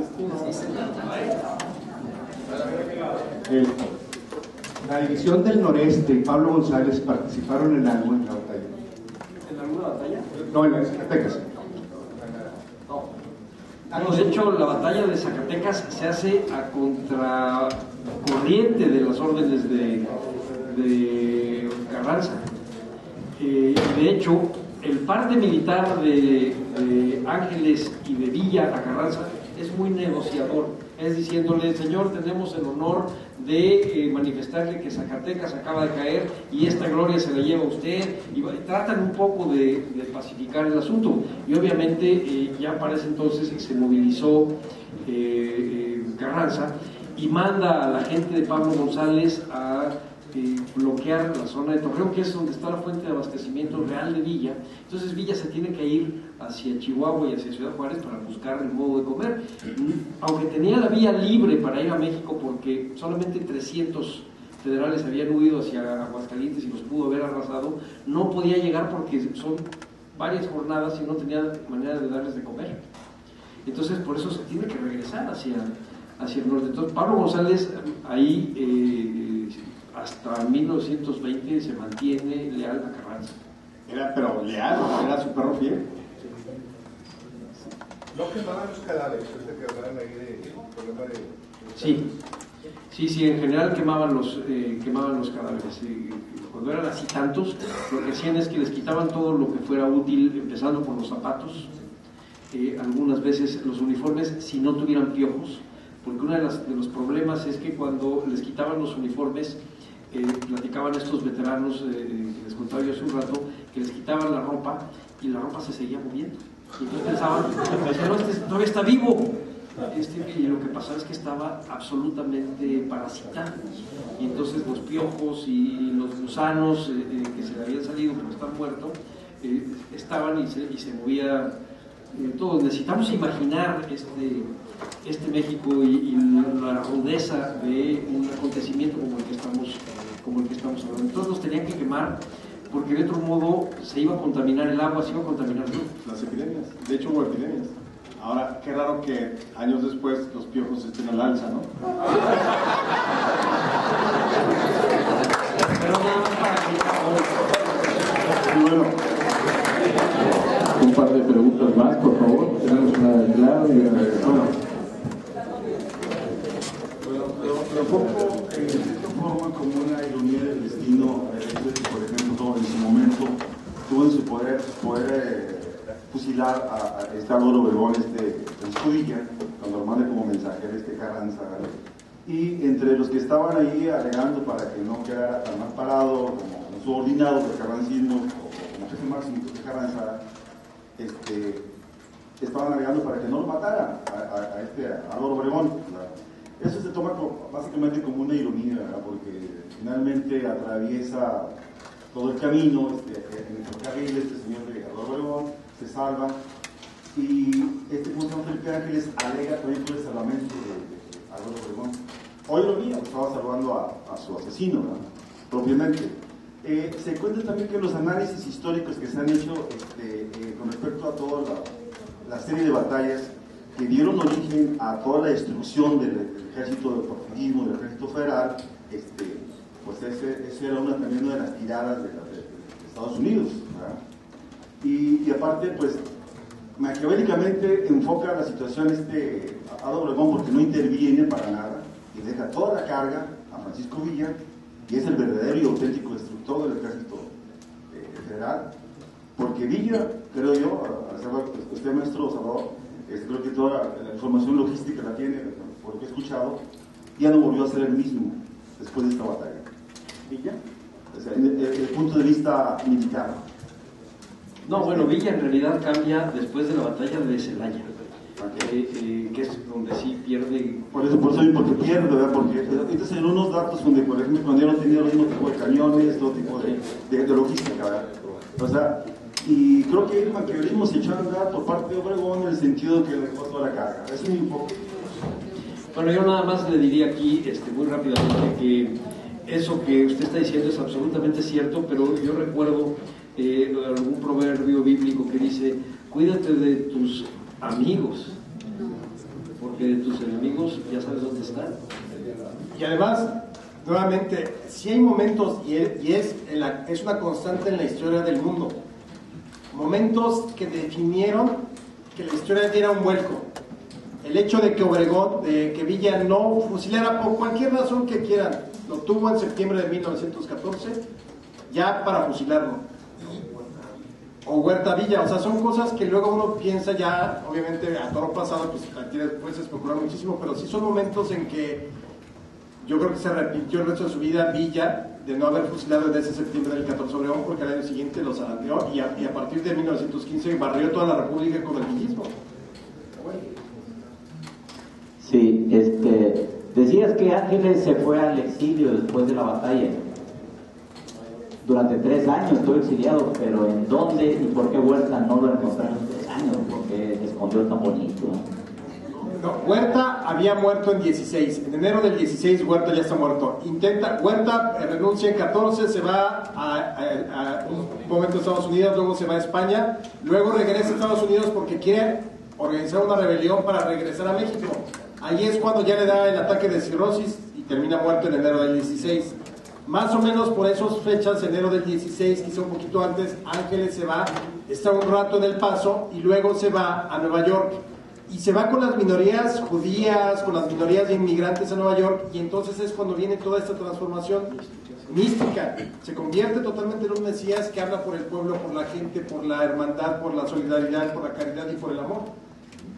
La división del noreste y Pablo González participaron en algo en la batalla. ¿En alguna batalla? No, en las Zacatecas. No, de hecho, la batalla de Zacatecas se hace a contracorriente de las órdenes de Carranza. De hecho, el parte militar de Ángeles y de Villa a Carranza es muy negociador. Es diciéndole: señor, tenemos el honor de manifestarle que Zacatecas acaba de caer y esta gloria se la lleva a usted, y tratan un poco de pacificar el asunto. Y obviamente ya para ese entonces se movilizó Carranza y manda a la gente de Pablo González a bloquear la zona de Torreón, que es donde está la fuente de abastecimiento real de Villa. Entonces Villa se tiene que ir hacia Chihuahua y hacia Ciudad Juárez para buscar el modo de comer. Aunque tenía la vía libre para ir a México, porque solamente 300 federales habían huido hacia Aguascalientes y los pudo haber arrasado, no podía llegar porque son varias jornadas y no tenía manera de darles de comer. Entonces por eso se tiene que regresar hacia el norte. Entonces Pablo González ahí hasta 1920 se mantiene leal a Carranza. Pero leal, era su perro fiel. No quemaban los cadáveres, que hablaban ahí de problema de... Sí, en general quemaban los cadáveres. Cuando eran así tantos, lo que hacían es que les quitaban todo lo que fuera útil, empezando por los zapatos, algunas veces los uniformes, si no tuvieran piojos, porque uno de los problemas es que cuando les quitaban los uniformes, platicaban estos veteranos, que les contaba yo hace un rato, que les quitaban la ropa y la ropa se seguía moviendo. Y entonces pensaban, no, este todavía está vivo. Y lo que pasaba es que estaba absolutamente parasitado. Y entonces los piojos y los gusanos que se le habían salido porque están muertos, estaban y se movía todo. Necesitamos imaginar este México y la rudeza de un acontecimiento como el que estamos hablando. Entonces los tenían que quemar porque de otro modo se iba a contaminar el agua, se iba a contaminar todo. Las epidemias, de hecho hubo epidemias. Ahora, qué raro que años después los piojos estén al alza, ¿no? Pero nada más para que... Y bueno, Un par de preguntas más, por favor. Tenemos una de claro y una de... Pero poco, de cierta forma, como una ironía del destino, por ejemplo, en su momento tuvo en su poder fusilar a Álvaro Obregón, Francisco Villa, cuando lo manda como mensajero Carranza, ¿vale? Y entre los que estaban ahí alegando para que no quedara tan mal parado como subordinado del carrancismo, o como jefe máximo de Carranza, estaban alegando para que no lo matara a Álvaro Obregón. Eso se toma básicamente como una ironía, ¿verdad? Porque finalmente atraviesa todo el camino, en el ferrocarril, señor de Álvaro Obregón se salva, y ¿cómo se llama? Felipe Ángeles alega también por el salvamento de Álvaro Obregón. O ironía, estaba salvando a su asesino, ¿verdad? Propiamente. Se cuenta también que los análisis históricos que se han hecho con respecto a toda la serie de batallas que dieron origen a toda la destrucción del ejército de porfirismo, del ejército federal, pues esa era también una de las tiradas de Estados Unidos, ¿verdad? Y aparte, pues, maquiavélicamente enfoca la situación a Álvaro Obregón porque no interviene para nada y deja toda la carga a Francisco Villa, y es el verdadero y auténtico destructor del ejército federal, porque Villa, creo yo, usted maestro Salvador, creo que toda la información logística la tiene, por lo que he escuchado, ya no volvió a ser el mismo después de esta batalla. Villa, o sea, desde el punto de vista militar. No, bueno, Villa en realidad cambia después de la batalla de Celaya, que es donde sí pierde. Por eso porque pierde, ¿verdad? Porque ahorita se dieron unos datos donde, por ejemplo, cuando ya no tenía el mismo tipo de cañones, todo tipo de logística, ¿verdad? O sea, y creo que el maquiavelismo se echó a andar por parte de Obregón en el sentido que dejó toda la carga. Es un poco. Bueno, yo nada más le diría aquí, muy rápidamente, que eso que usted está diciendo es absolutamente cierto, pero yo recuerdo algún proverbio bíblico que dice: cuídate de tus amigos, porque de tus enemigos ya sabes dónde están. Y además, nuevamente, si hay momentos, y es una constante en la historia del mundo, momentos que definieron que la historia diera un vuelco. El hecho de que Obregón, de que Villa no fusilara por cualquier razón que quieran, lo tuvo en septiembre de 1914, ya para fusilarlo. O Huerta Villa, o sea, son cosas que luego uno piensa ya, obviamente a toro pasado, pues aquí puedes especular muchísimo, pero sí son momentos en que yo creo que se repitió el resto de su vida Villa, de no haber fusilado desde ese septiembre del 14 Obregón, porque al año siguiente lo zarandeó y a partir de 1915 barrió toda la República con el villismo. Sí, decías que Ángeles se fue al exilio después de la batalla. durante 3 años estuve exiliado, pero ¿en dónde y por qué Huerta no lo encontré en los 3 años? ¿Por qué se escondió tan bonito? No, Huerta había muerto en 16. En enero del 16 Huerta ya está muerto. Huerta renuncia en 14, se va a un momento a Estados Unidos, luego se va a España, luego regresa a Estados Unidos porque quiere organizar una rebelión para regresar a México. Ahí es cuando ya le da el ataque de cirrosis y termina muerto en enero del 16. Más o menos por esas fechas, enero del 16, quizá un poquito antes, Ángeles se va, está un rato en El Paso y luego se va a Nueva York. Y se va con las minorías judías, con las minorías de inmigrantes a Nueva York, y entonces es cuando viene toda esta transformación mística. Se convierte totalmente en un Mesías que habla por el pueblo, por la gente, por la hermandad, por la solidaridad, por la caridad y por el amor.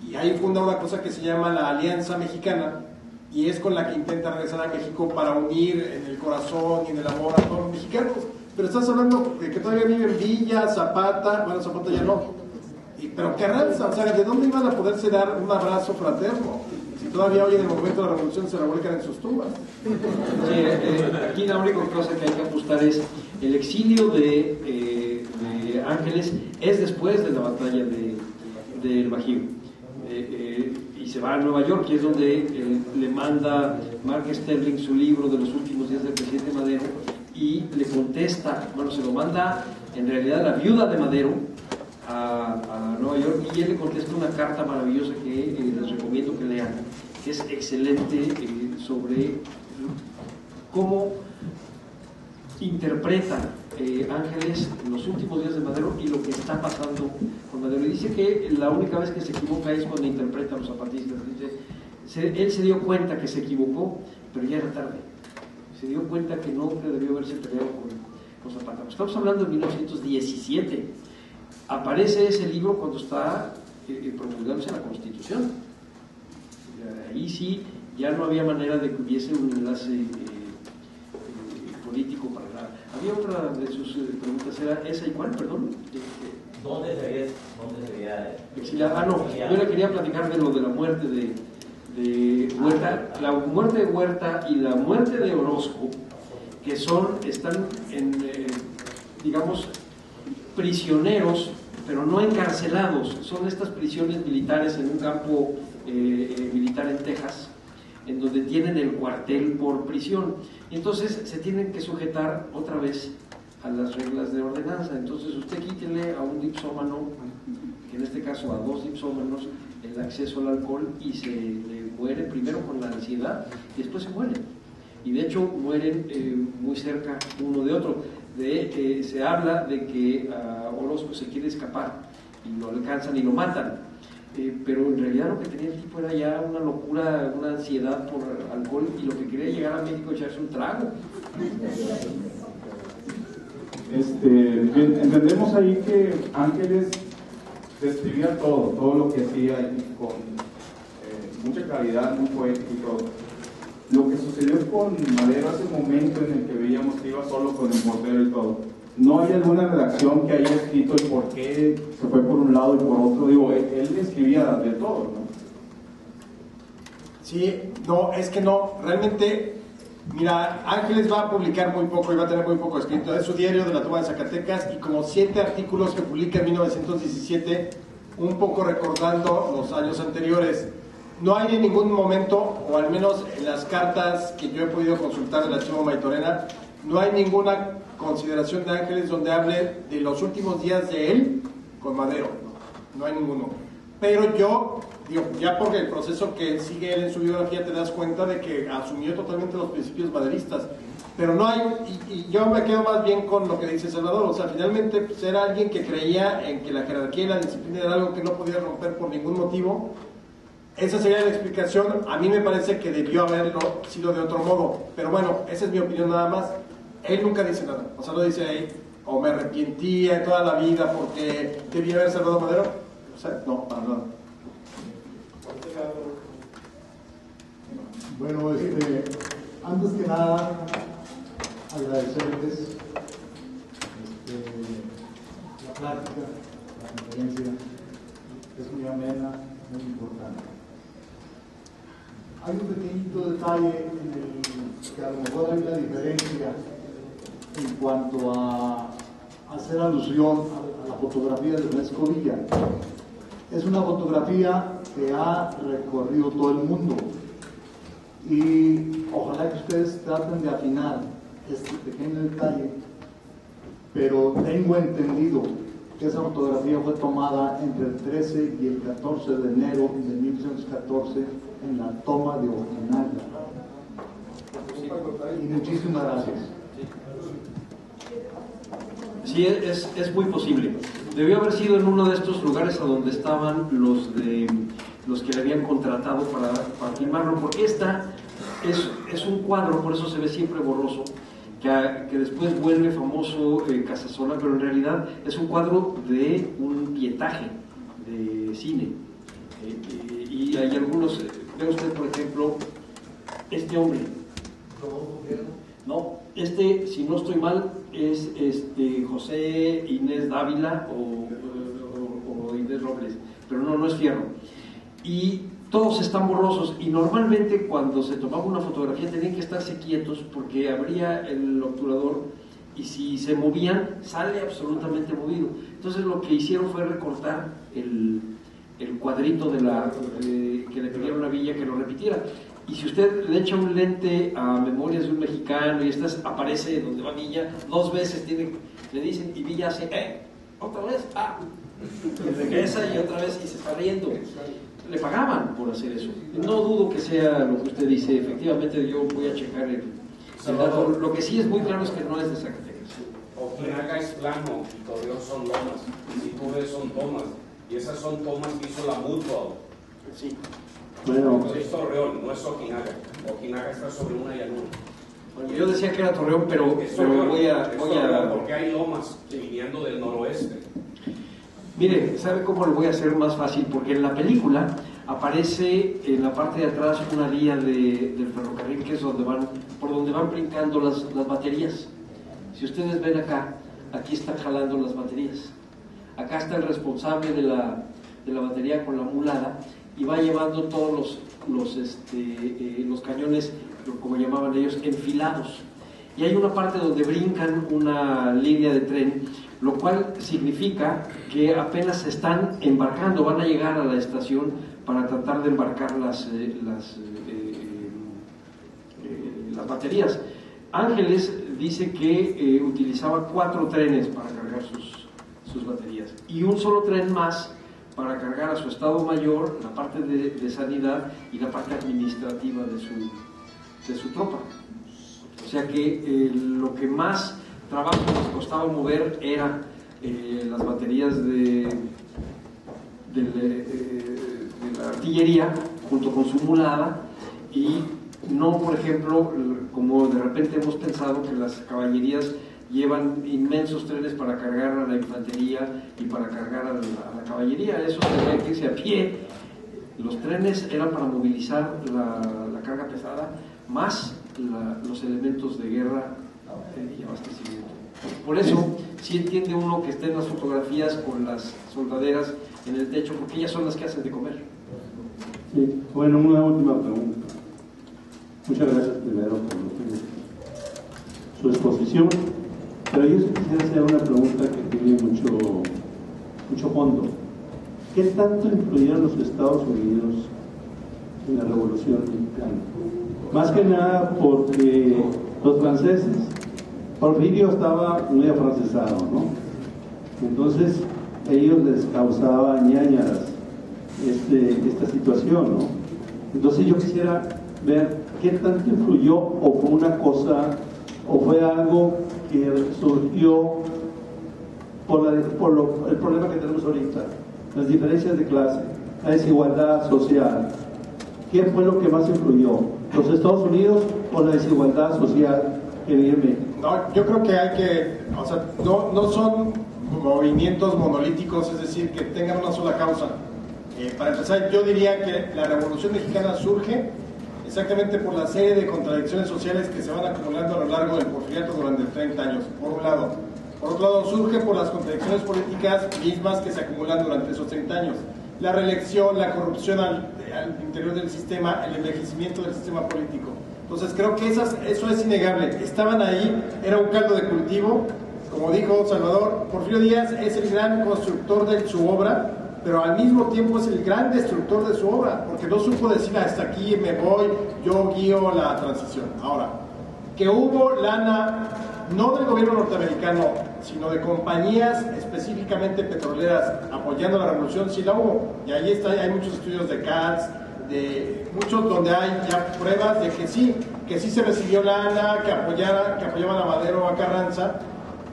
Y ahí funda una cosa que se llama la Alianza Mexicana, y es con la que intenta regresar a México para unir en el corazón y en el amor a todos los mexicanos. Pero estás hablando de que todavía vive en Villa, Zapata, bueno, Zapata ya no. Pero Carranza, o sea, ¿de dónde iban a poderse dar un abrazo fraterno? Si todavía hoy en el momento de la revolución se revuelcan en sus tumbas. Sí, aquí la única cosa que hay que ajustar es el exilio de Ángeles es después de la batalla del Bajío. Y se va a Nueva York, que es donde le manda Mark Sterling su libro de los últimos días del presidente Madero, y le contesta, bueno, se lo manda en realidad la viuda de Madero a Nueva York, y él le contesta una carta maravillosa que les recomiendo que lean, que es excelente, sobre cómo interpreta Ángeles los últimos días de Madero y lo que está pasando con Madero. Y dice que la única vez que se equivoca es cuando interpreta a los zapatistas. Dice, él se dio cuenta que se equivocó, pero ya era tarde. Se dio cuenta que no debió haberse peleado con Zapata. Estamos hablando de 1917. Aparece ese libro cuando está promulgándose la Constitución. Ahí sí, ya no había manera de que hubiese un enlace político para nada. Había otra de sus preguntas, ¿era esa y cuál? Perdón. ¿Dónde se veía exiliado? Ah, no, yo le quería platicar de lo de la muerte de Huerta. La muerte de Huerta y la muerte de Orozco, que están digamos, prisioneros, pero no encarcelados. Son estas prisiones militares en un campo militar en Texas, en donde tienen el cuartel por prisión, y entonces se tienen que sujetar otra vez a las reglas de ordenanza. Entonces usted quítele a un dipsómano, que en este caso a 2 dipsómanos, el acceso al alcohol, y se le muere primero con la ansiedad y después se mueren, y de hecho mueren muy cerca uno de otro. Se habla de que Orozco se quiere escapar y lo alcanzan y lo matan, pero en realidad lo que tenía el tipo era ya una locura, una ansiedad por alcohol, y lo que quería llegar a México es echarse un trago. Entendemos ahí que Ángeles describía todo lo que hacía con mucha claridad, muy poético y todo. Lo que sucedió con Madero hace un momento en el que veíamos que iba solo con el mortero y todo, ¿no hay alguna redacción que haya escrito el por qué se fue por un lado y por otro? Digo, él escribía de todo, ¿no? Sí, no, es que no, realmente, mira, Ángeles va a publicar muy poco y va a tener muy poco escrito. Es su diario de la toma de Zacatecas y como 7 artículos que publica en 1917, un poco recordando los años anteriores. No hay en ningún momento, o al menos en las cartas que yo he podido consultar del archivo Maytorena, no hay ninguna consideración de Ángeles donde hable de los últimos días de él con Madero. No hay ninguno. Pero yo, digo, ya porque el proceso que sigue él en su biografía te das cuenta de que asumió totalmente los principios maderistas. Pero no hay, y yo me quedo más bien con lo que dice Salvador, o sea, finalmente pues, era alguien que creía en que la jerarquía y la disciplina era algo que no podía romper por ningún motivo. Esa sería la explicación. A mí me parece que debió haberlo sido de otro modo, pero bueno, esa es mi opinión nada más. Él nunca dice nada, o sea, no dice ahí, o me arrepentía toda la vida porque debía haber salvado a Madero. O sea, no, para nada. Bueno, antes que nada, agradecerles la plática, la conferencia, es muy amena, muy importante. Hay un pequeñito detalle en el que a lo mejor hay una diferencia en cuanto a hacer alusión a la fotografía de Ernesto Villa. Es una fotografía que ha recorrido todo el mundo y ojalá que ustedes traten de afinar este pequeño detalle, pero tengo entendido que esa fotografía fue tomada entre el 13 y el 14 de enero de 1914 en la toma de Ojinaga. Y muchísimas gracias. Sí, es muy posible. Debió haber sido en uno de estos lugares a donde estaban los que le habían contratado para filmarlo, porque esta es un cuadro, por eso se ve siempre borroso, que después vuelve famoso Casasola, pero en realidad es un cuadro de un pietaje de cine. Y hay algunos, ve usted por ejemplo, este hombre. No, si no estoy mal, es José Inés Dávila o Inés Robles, pero no es Fierro. Y todos están borrosos, y normalmente cuando se tomaba una fotografía tenían que estarse quietos porque abría el obturador y si se movían sale absolutamente movido. Entonces lo que hicieron fue recortar el cuadrito que le pidieron a Villa que lo repitiera. Y si usted le echa un lente a Memorias de un Mexicano y aparece donde va Villa, 2 veces le dicen, y Villa hace, otra vez, y regresa y otra vez y se está riendo. Le pagaban por hacer eso. No dudo que sea lo que usted dice, efectivamente yo voy a checar el dato. Lo que sí es muy claro es que no es de Zacatecas. Ojinaga es plano y Torreón son lomas. Si tú ves son tomas, y esas son tomas que hizo la Mutual. Sí. Bueno, es Torreón, no es Ojinaga. Ojinaga está sobre una llanura. Bueno, yo decía que era Torreón, pero voy a... Porque hay lomas viniendo del noroeste. Mire, ¿sabe cómo lo voy a hacer más fácil? Porque en la película aparece en la parte de atrás una vía del ferrocarril, que es por donde van brincando las baterías. Si ustedes ven aquí están jalando las baterías. Acá está el responsable de la batería con la mulada y va llevando todos los cañones, como llamaban ellos, enfilados. Y hay una parte donde brincan una línea de tren, lo cual significa que apenas se están embarcando, van a llegar a la estación para tratar de embarcar las baterías. Ángeles dice que utilizaba 4 trenes para cargar sus baterías y un solo tren más para cargar a su Estado Mayor, la parte de sanidad y la parte administrativa de su tropa. O sea que lo que más trabajo les costaba mover era las baterías de la artillería junto con su mulada, y no, por ejemplo, como de repente hemos pensado que las caballerías llevan inmensos trenes para cargar a la infantería y para cargar a la caballería. Eso tenía que irse a pie. Los trenes eran para movilizar la carga pesada más los elementos de guerra y abastecimiento. Por eso, sí entiende uno que estén las fotografías con las soldaderas en el techo, porque ellas son las que hacen de comer. Sí, bueno, una última pregunta. Muchas gracias primero por su exposición, pero yo sí quisiera hacer una pregunta que tiene mucho fondo. ¿Qué tanto influyeron los Estados Unidos en la Revolución Mexicana? Más que nada porque los franceses, Porfirio estaba muy afrancesado, ¿no? Entonces ellos les causaba ñañaras esta situación, ¿no? Entonces yo quisiera ver qué tanto influyó, o fue una cosa, o fue algo que surgió por el problema que tenemos ahorita, las diferencias de clase, la desigualdad social. ¿Qué fue lo que más influyó? ¿Los Estados Unidos o la desigualdad social que vive en México? No, yo creo que no son movimientos monolíticos, es decir, que tengan una sola causa. Para empezar, yo diría que la Revolución Mexicana surge exactamente por la serie de contradicciones sociales que se van acumulando a lo largo del porfiriato durante 30 años, por un lado. Por otro lado, surge por las contradicciones políticas mismas que se acumulan durante esos 30 años. La reelección, la corrupción al interior del sistema, el envejecimiento del sistema político. Entonces creo que eso es innegable. Estaban ahí, era un caldo de cultivo. Como dijo Salvador, Porfirio Díaz es el gran constructor de su obra, pero al mismo tiempo es el gran destructor de su obra, porque no supo decir hasta aquí me voy, yo guío la transición. Ahora, que hubo lana, no del gobierno norteamericano, sino de compañías específicamente petroleras apoyando la revolución, sí la hubo. Y ahí está, hay muchos estudios de Katz, de muchos donde hay ya pruebas de que sí se recibió lana, que apoyaban a Madero o a Carranza,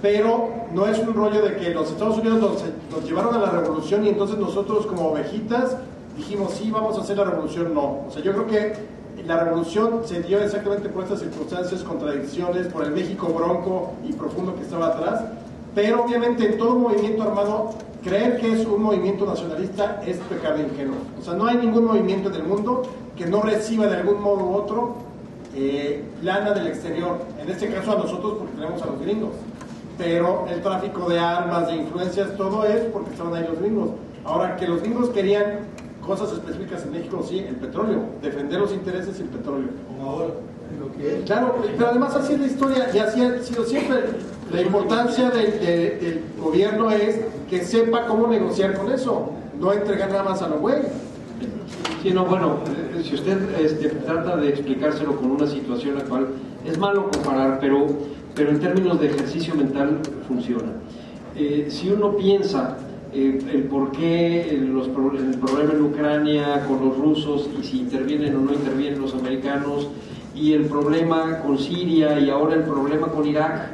pero no es un rollo de que los Estados Unidos nos llevaron a la revolución y entonces nosotros como ovejitas dijimos sí, vamos a hacer la revolución. No, o sea, yo creo que la revolución se dio exactamente por estas circunstancias, contradicciones, por el México bronco y profundo que estaba atrás, pero obviamente en todo movimiento armado, creer que es un movimiento nacionalista es pecar de ingenuo. O sea, no hay ningún movimiento en el mundo que no reciba de algún modo u otro lana del exterior, en este caso a nosotros porque tenemos a los gringos, pero el tráfico de armas, de influencias, todo es porque estaban ahí los gringos. Ahora, que los gringos querían cosas específicas en México, sí, el petróleo, defender los intereses y el petróleo. Como ahora, lo que es. Claro, pero además así es la historia y así ha sido siempre. La importancia del gobierno es que sepa cómo negociar con eso, no entregar nada más a lo güey. Sí, no, bueno, si usted trata de explicárselo con una situación actual, es malo comparar, pero en términos de ejercicio mental funciona. Si uno piensa el por qué el problema en Ucrania con los rusos y si intervienen o no intervienen los americanos y el problema con Siria y ahora el problema con Irak,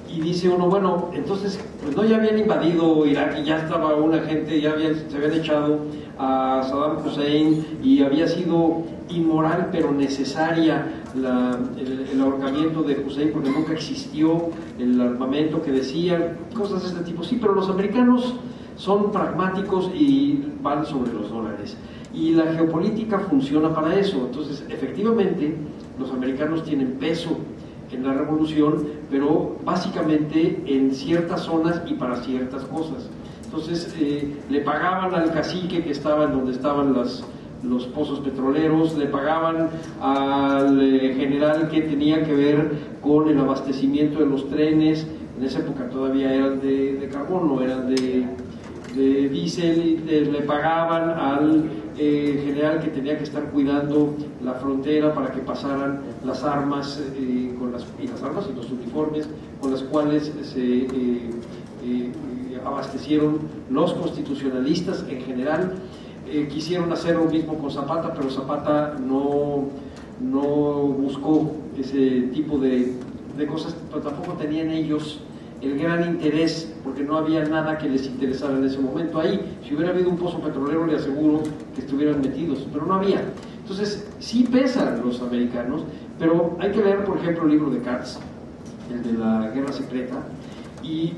y dice uno, bueno, entonces pues no, ya habían invadido Irak y ya estaba una gente, se habían echado a Saddam Hussein y había sido inmoral pero necesaria el ahorcamiento de Hussein porque nunca existió el armamento que decían, cosas de este tipo. Sí, pero los americanos son pragmáticos y van sobre los dólares. Y la geopolítica funciona para eso. Entonces, efectivamente, los americanos tienen peso en la revolución, pero básicamente en ciertas zonas y para ciertas cosas. Entonces, le pagaban al cacique que estaba en donde estaban los pozos petroleros, le pagaban al general que tenía que ver con el abastecimiento de los trenes. En esa época todavía eran de carbón, no eran de diésel, le pagaban al general que tenía que estar cuidando la frontera para que pasaran las armas y los uniformes con las cuales se abastecieron los constitucionalistas en general. Quisieron hacer lo mismo con Zapata, pero Zapata no buscó ese tipo de cosas, pero tampoco tenían ellos el gran interés, porque no había nada que les interesara en ese momento ahí. Si hubiera habido un pozo petrolero, le aseguro que estuvieran metidos, pero no había. Entonces, sí pesan los americanos, pero hay que leer, por ejemplo, el libro de Katz, el de la Guerra Secreta, y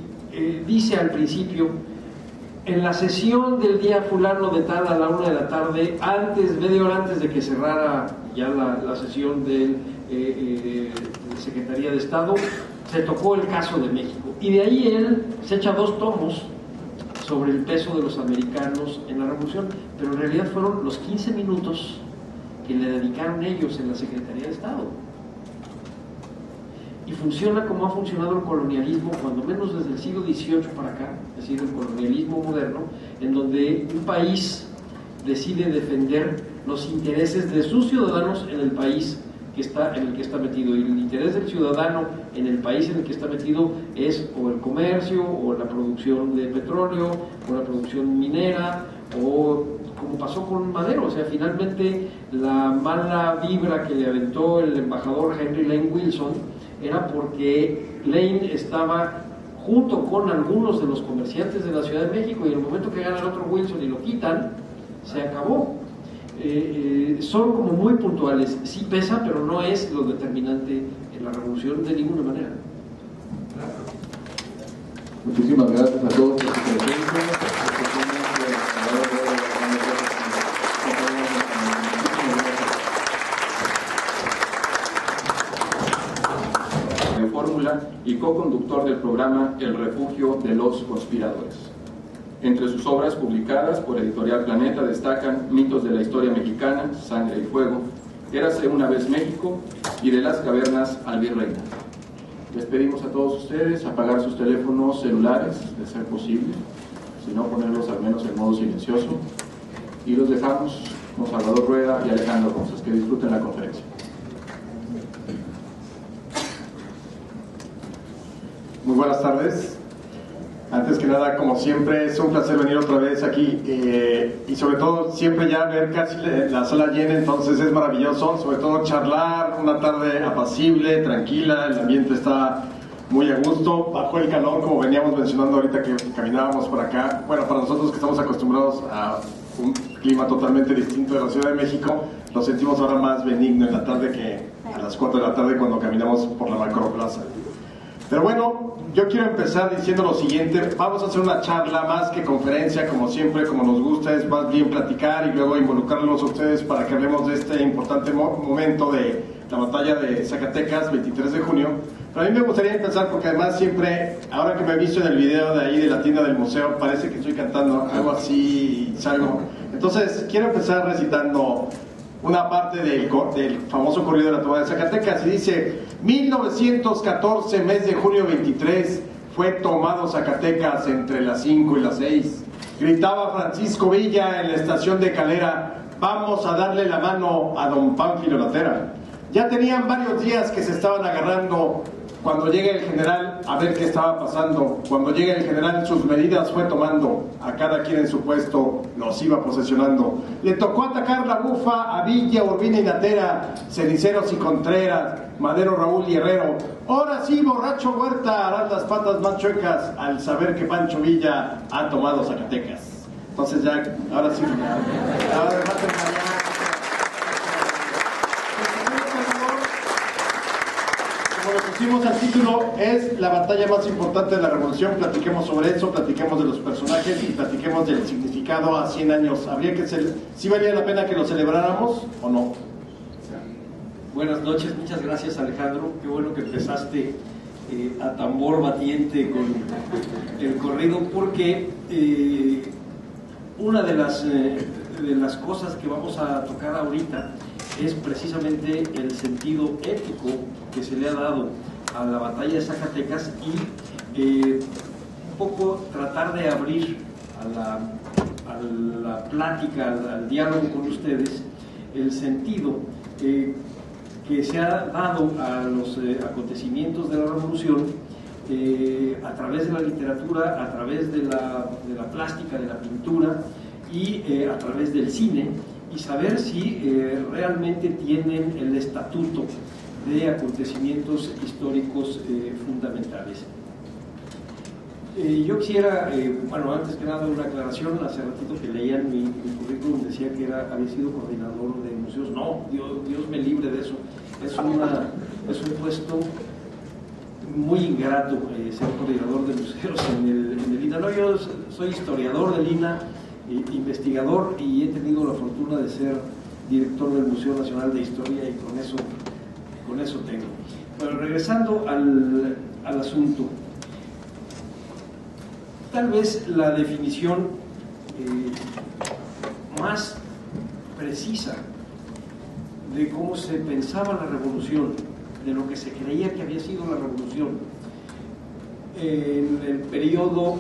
dice al principio, en la sesión del día fulano de tal a la 1 de la tarde, media hora antes de que cerrara ya la sesión de Secretaría de Estado, se tocó el caso de México. Y de ahí él se echa 2 tomos sobre el peso de los americanos en la revolución, pero en realidad fueron los 15 minutos que le dedicaron ellos en la Secretaría de Estado. Y funciona como ha funcionado el colonialismo, cuando menos desde el siglo XVIII para acá, es decir, el colonialismo moderno, en donde un país decide defender los intereses de sus ciudadanos en el país en el que está metido, y el interés del ciudadano en el país en el que está metido es o el comercio, o la producción de petróleo, o la producción minera, o como pasó con Madero. O sea, finalmente la mala vibra que le aventó el embajador Henry Lane Wilson era porque Lane estaba junto con algunos de los comerciantes de la Ciudad de México, y en el momento que gana el otro Wilson y lo quitan, se acabó. Son como muy puntuales, sí pesa, pero no es lo determinante en la revolución de ninguna manera. Muchísimas gracias a todos por su presencia. De fórmula y co-conductor del programa El Refugio de los Conspiradores. Entre sus obras publicadas por Editorial Planeta destacan Mitos de la Historia Mexicana, Sangre y Fuego, Érase una vez México y de las cavernas al virreina. Les pedimos a todos ustedes apagar sus teléfonos celulares, de ser posible, si no ponerlos al menos en modo silencioso, y los dejamos con Salvador Rueda y Alejandro Rosas. Que disfruten la conferencia. Muy buenas tardes. Antes que nada, como siempre, es un placer venir otra vez aquí y sobre todo siempre ya ver casi la sala llena, entonces es maravilloso, sobre todo charlar, una tarde apacible, tranquila, el ambiente está muy a gusto, bajo el calor, como veníamos mencionando ahorita que caminábamos por acá. Bueno, para nosotros que estamos acostumbrados a un clima totalmente distinto de la Ciudad de México, lo sentimos ahora más benigno en la tarde que a las 4 de la tarde cuando caminamos por la Macroplaza. Pero bueno, yo quiero empezar diciendo lo siguiente. Vamos a hacer una charla más que conferencia, como siempre, como nos gusta, es más bien platicar y luego involucrarlos a ustedes para que hablemos de este importante momento de la batalla de Zacatecas, 23 de junio. Pero a mí me gustaría empezar porque además siempre, ahora que me he visto en el video de ahí de la tienda del museo, parece que estoy cantando algo así y salgo. Entonces, quiero empezar recitando una parte del famoso corrido de la toma de Zacatecas, y dice: 1914, mes de junio 23, fue tomado Zacatecas entre las 5 y las 6. Gritaba Francisco Villa en la estación de Calera: vamos a darle la mano a don Pánfilo Latera. Ya tenían varios días que se estaban agarrando. Cuando llega el general a ver qué estaba pasando, cuando llega el general sus medidas fue tomando, a cada quien en su puesto los iba posesionando. Le tocó atacar la Bufa a Villa, Urbina y Natera, Ceniceros y Contreras, Madero, Raúl y Herrero. Ahora sí, borracho Huerta, harás las patas más chuecas al saber que Pancho Villa ha tomado Zacatecas. Entonces ya, ahora sí, ahora lo pusimos al título, es la batalla más importante de la revolución. Platiquemos sobre eso, platiquemos de los personajes y platiquemos del significado a 100 años. ¿Habría que ¿sí valía la pena que lo celebráramos o no? Buenas noches, muchas gracias Alejandro, qué bueno que empezaste a tambor batiente con el corrido, porque una de las cosas que vamos a tocar ahorita es precisamente el sentido ético que se le ha dado a la batalla de Zacatecas y un poco tratar de abrir a la plática, al diálogo con ustedes, el sentido que se ha dado a los acontecimientos de la revolución a través de la literatura, a través de la plástica, de la pintura y a través del cine, y saber si realmente tienen el estatuto de acontecimientos históricos fundamentales. Yo quisiera, bueno, antes que nada una aclaración. Hace ratito que leía en mi currículum decía que había sido coordinador de museos. No, Dios me libre de eso. Es un puesto muy ingrato ser coordinador de museos en el INA. No, yo soy historiador del INA, investigador, y he tenido la fortuna de ser director del Museo Nacional de Historia, y con eso tengo. Bueno, regresando al asunto, tal vez la definición más precisa de cómo se pensaba la revolución, de lo que se creía que había sido la revolución en el periodo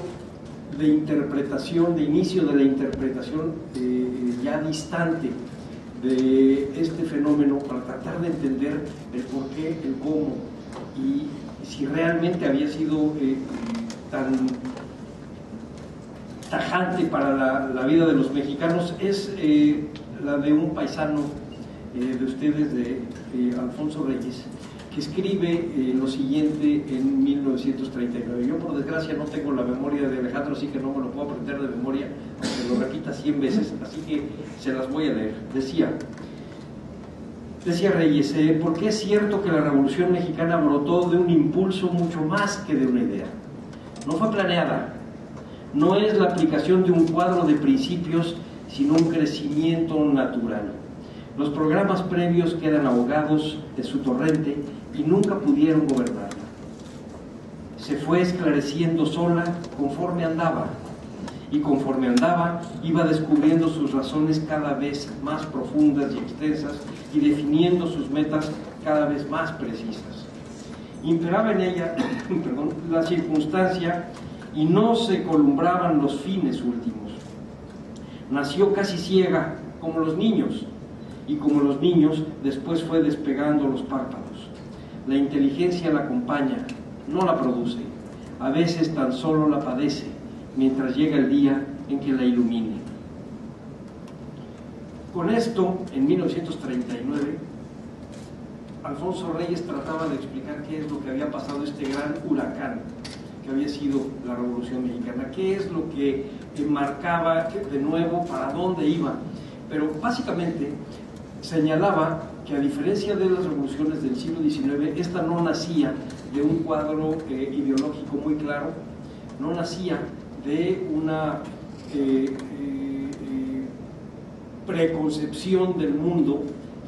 de interpretación, de inicio de la interpretación ya distante de este fenómeno, para tratar de entender el por qué, el cómo, y si realmente había sido tan tajante para la vida de los mexicanos, es la de un paisano de ustedes, de Alfonso Reyes, que escribe lo siguiente en 1939. Yo, por desgracia, no tengo la memoria de Alejandro, así que no me lo puedo aprender de memoria, aunque lo repita 100 veces, así que se las voy a leer. Decía Reyes: porque es cierto que la Revolución Mexicana brotó de un impulso mucho más que de una idea. No fue planeada, no es la aplicación de un cuadro de principios, sino un crecimiento natural. Los programas previos quedan ahogados de su torrente y nunca pudieron gobernarla. Se fue esclareciendo sola conforme andaba, y conforme andaba iba descubriendo sus razones cada vez más profundas y extensas y definiendo sus metas cada vez más precisas. Imperaba en ella la circunstancia y no se columbraban los fines últimos. Nació casi ciega, como los niños, y como los niños después fue despegando los párpados. La inteligencia la acompaña, no la produce, a veces tan solo la padece, mientras llega el día en que la ilumine. Con esto, en 1939, Alfonso Reyes trataba de explicar qué es lo que había pasado, este gran huracán que había sido la Revolución Mexicana, qué es lo que marcaba de nuevo para dónde iba. Pero básicamente señalaba que, a diferencia de las revoluciones del siglo XIX, esta no nacía de un cuadro ideológico muy claro, no nacía de una preconcepción del mundo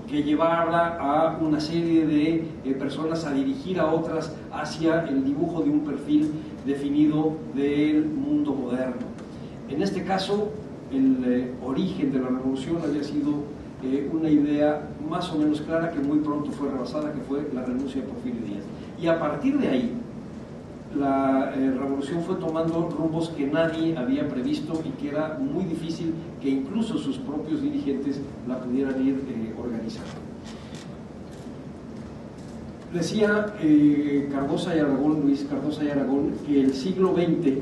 que llevara a una serie de personas a dirigir a otras hacia el dibujo de un perfil definido del mundo moderno. En este caso, el origen de la revolución había sido una idea más o menos clara, que muy pronto fue rebasada, que fue la renuncia de Porfirio Díaz. Y a partir de ahí, la revolución fue tomando rumbos que nadie había previsto y que era muy difícil que incluso sus propios dirigentes la pudieran ir organizando. Decía Cardosa y Aragón, Luis Cardosa y Aragón, que el siglo XX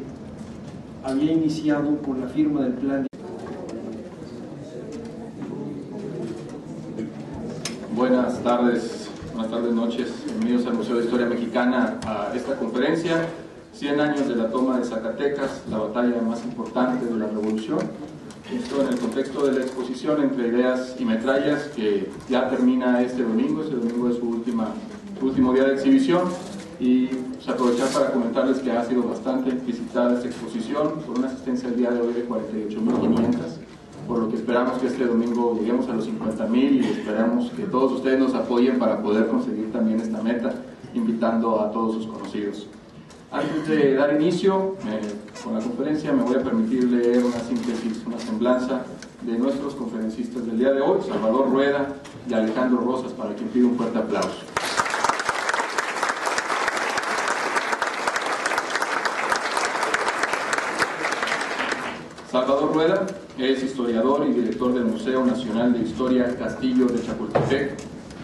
había iniciado con la firma del plan. Buenas tardes, noches, bienvenidos al Museo de Historia Mexicana a esta conferencia, 100 años de la toma de Zacatecas, la batalla más importante de la revolución. Esto en el contexto de la exposición Entre Ideas y Metrallas, que ya termina este domingo es su último día de exhibición, y pues, aprovechar para comentarles que ha sido bastante visitada esta exposición, con una asistencia el día de hoy de 48.500, por lo que esperamos que este domingo lleguemos a los 50.000 y esperamos que todos ustedes nos apoyen para poder conseguir también esta meta, invitando a todos sus conocidos. Antes de dar inicio con la conferencia, me voy a permitir leer una síntesis, una semblanza de nuestros conferencistas del día de hoy, Salvador Rueda y Alejandro Rosas, para quien pido un fuerte aplauso. Salvador Rueda es historiador y director del Museo Nacional de Historia Castillo de Chapultepec.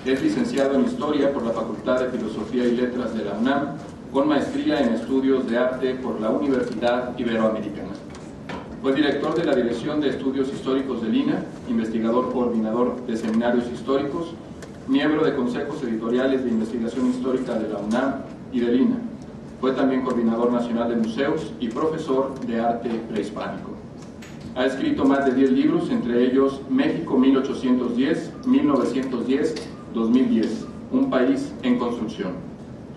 Es licenciado en Historia por la Facultad de Filosofía y Letras de la UNAM, con maestría en Estudios de Arte por la Universidad Iberoamericana. Fue director de la Dirección de Estudios Históricos del INAH, investigador coordinador de seminarios históricos, miembro de consejos editoriales de investigación histórica de la UNAM y del INAH. Fue también coordinador nacional de museos y profesor de arte prehispánico. Ha escrito más de 10 libros, entre ellos México 1810, 1910, 2010, Un país en construcción.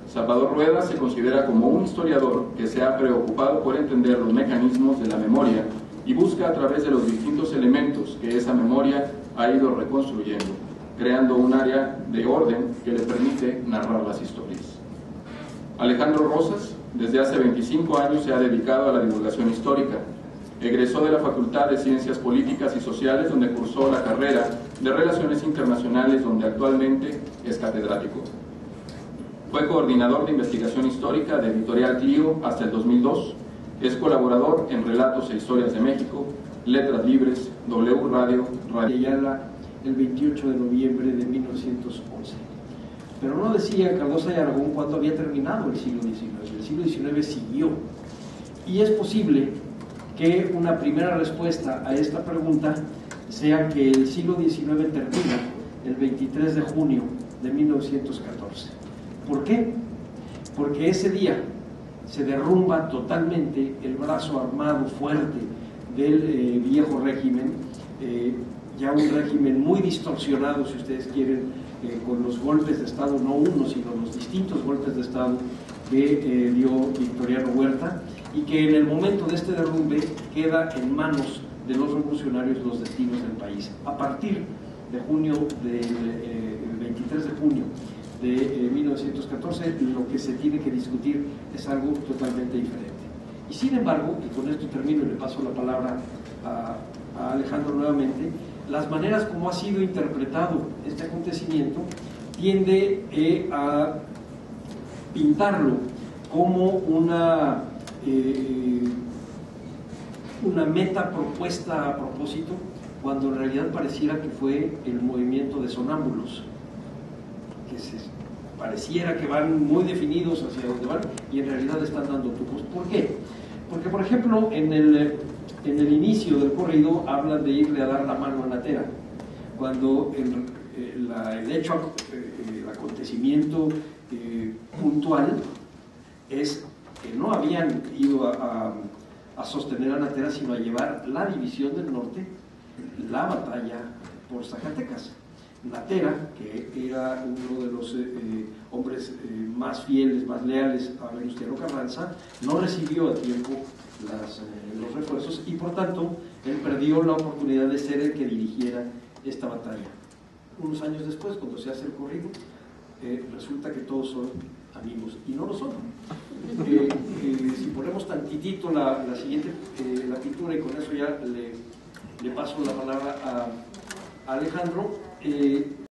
Salvador Rueda se considera como un historiador que se ha preocupado por entender los mecanismos de la memoria y busca a través de los distintos elementos que esa memoria ha ido reconstruyendo, creando un área de orden que le permite narrar las historias. Alejandro Rosas, desde hace 25 años se ha dedicado a la divulgación histórica. Egresó de la Facultad de Ciencias Políticas y Sociales, donde cursó la carrera de Relaciones Internacionales, donde actualmente es catedrático. Fue coordinador de investigación histórica de Editorial Clio hasta el 2002. Es colaborador en Relatos e Historias de México, Letras Libres, W Radio, Radio Ayala, el 28 de noviembre de 1911. Pero no decía Cardosa y Aragón cuándo había terminado el siglo XIX. El siglo XIX siguió. Y es posible que una primera respuesta a esta pregunta sea que el siglo XIX termina el 23 de junio de 1914. ¿Por qué? Porque ese día se derrumba totalmente el brazo armado fuerte del viejo régimen, ya un régimen muy distorsionado, si ustedes quieren, con los golpes de Estado, no uno, sino los distintos golpes de Estado que dio Victoriano Huerta, y que en el momento de este derrumbe queda en manos de los revolucionarios los destinos del país. A partir de junio, del 23 de junio de 1914, lo que se tiene que discutir es algo totalmente diferente. Y sin embargo, y con esto termino y le paso la palabra a Alejandro nuevamente, las maneras como ha sido interpretado este acontecimiento tiende a pintarlo como una meta propuesta a propósito, cuando en realidad pareciera que fue el movimiento de sonámbulos, que pareciera que van muy definidos hacia dónde van y en realidad están dando tumbos. ¿Por qué? Porque, por ejemplo, en el inicio del corrido hablan de irle a dar la mano a Natera, cuando el hecho, el acontecimiento puntual es que no habían ido a sostener a Natera, sino a llevar la división del norte, la batalla por Zacatecas. Natera, que era uno de los hombres más fieles, más leales a Venustiano Carranza, no recibió a tiempo los refuerzos y por tanto él perdió la oportunidad de ser el que dirigiera esta batalla. Unos años después, cuando se hace el corrido, resulta que todos son amigos y no lo son. Si ponemos tantitito la siguiente la pintura, y con eso ya le paso la palabra a Alejandro,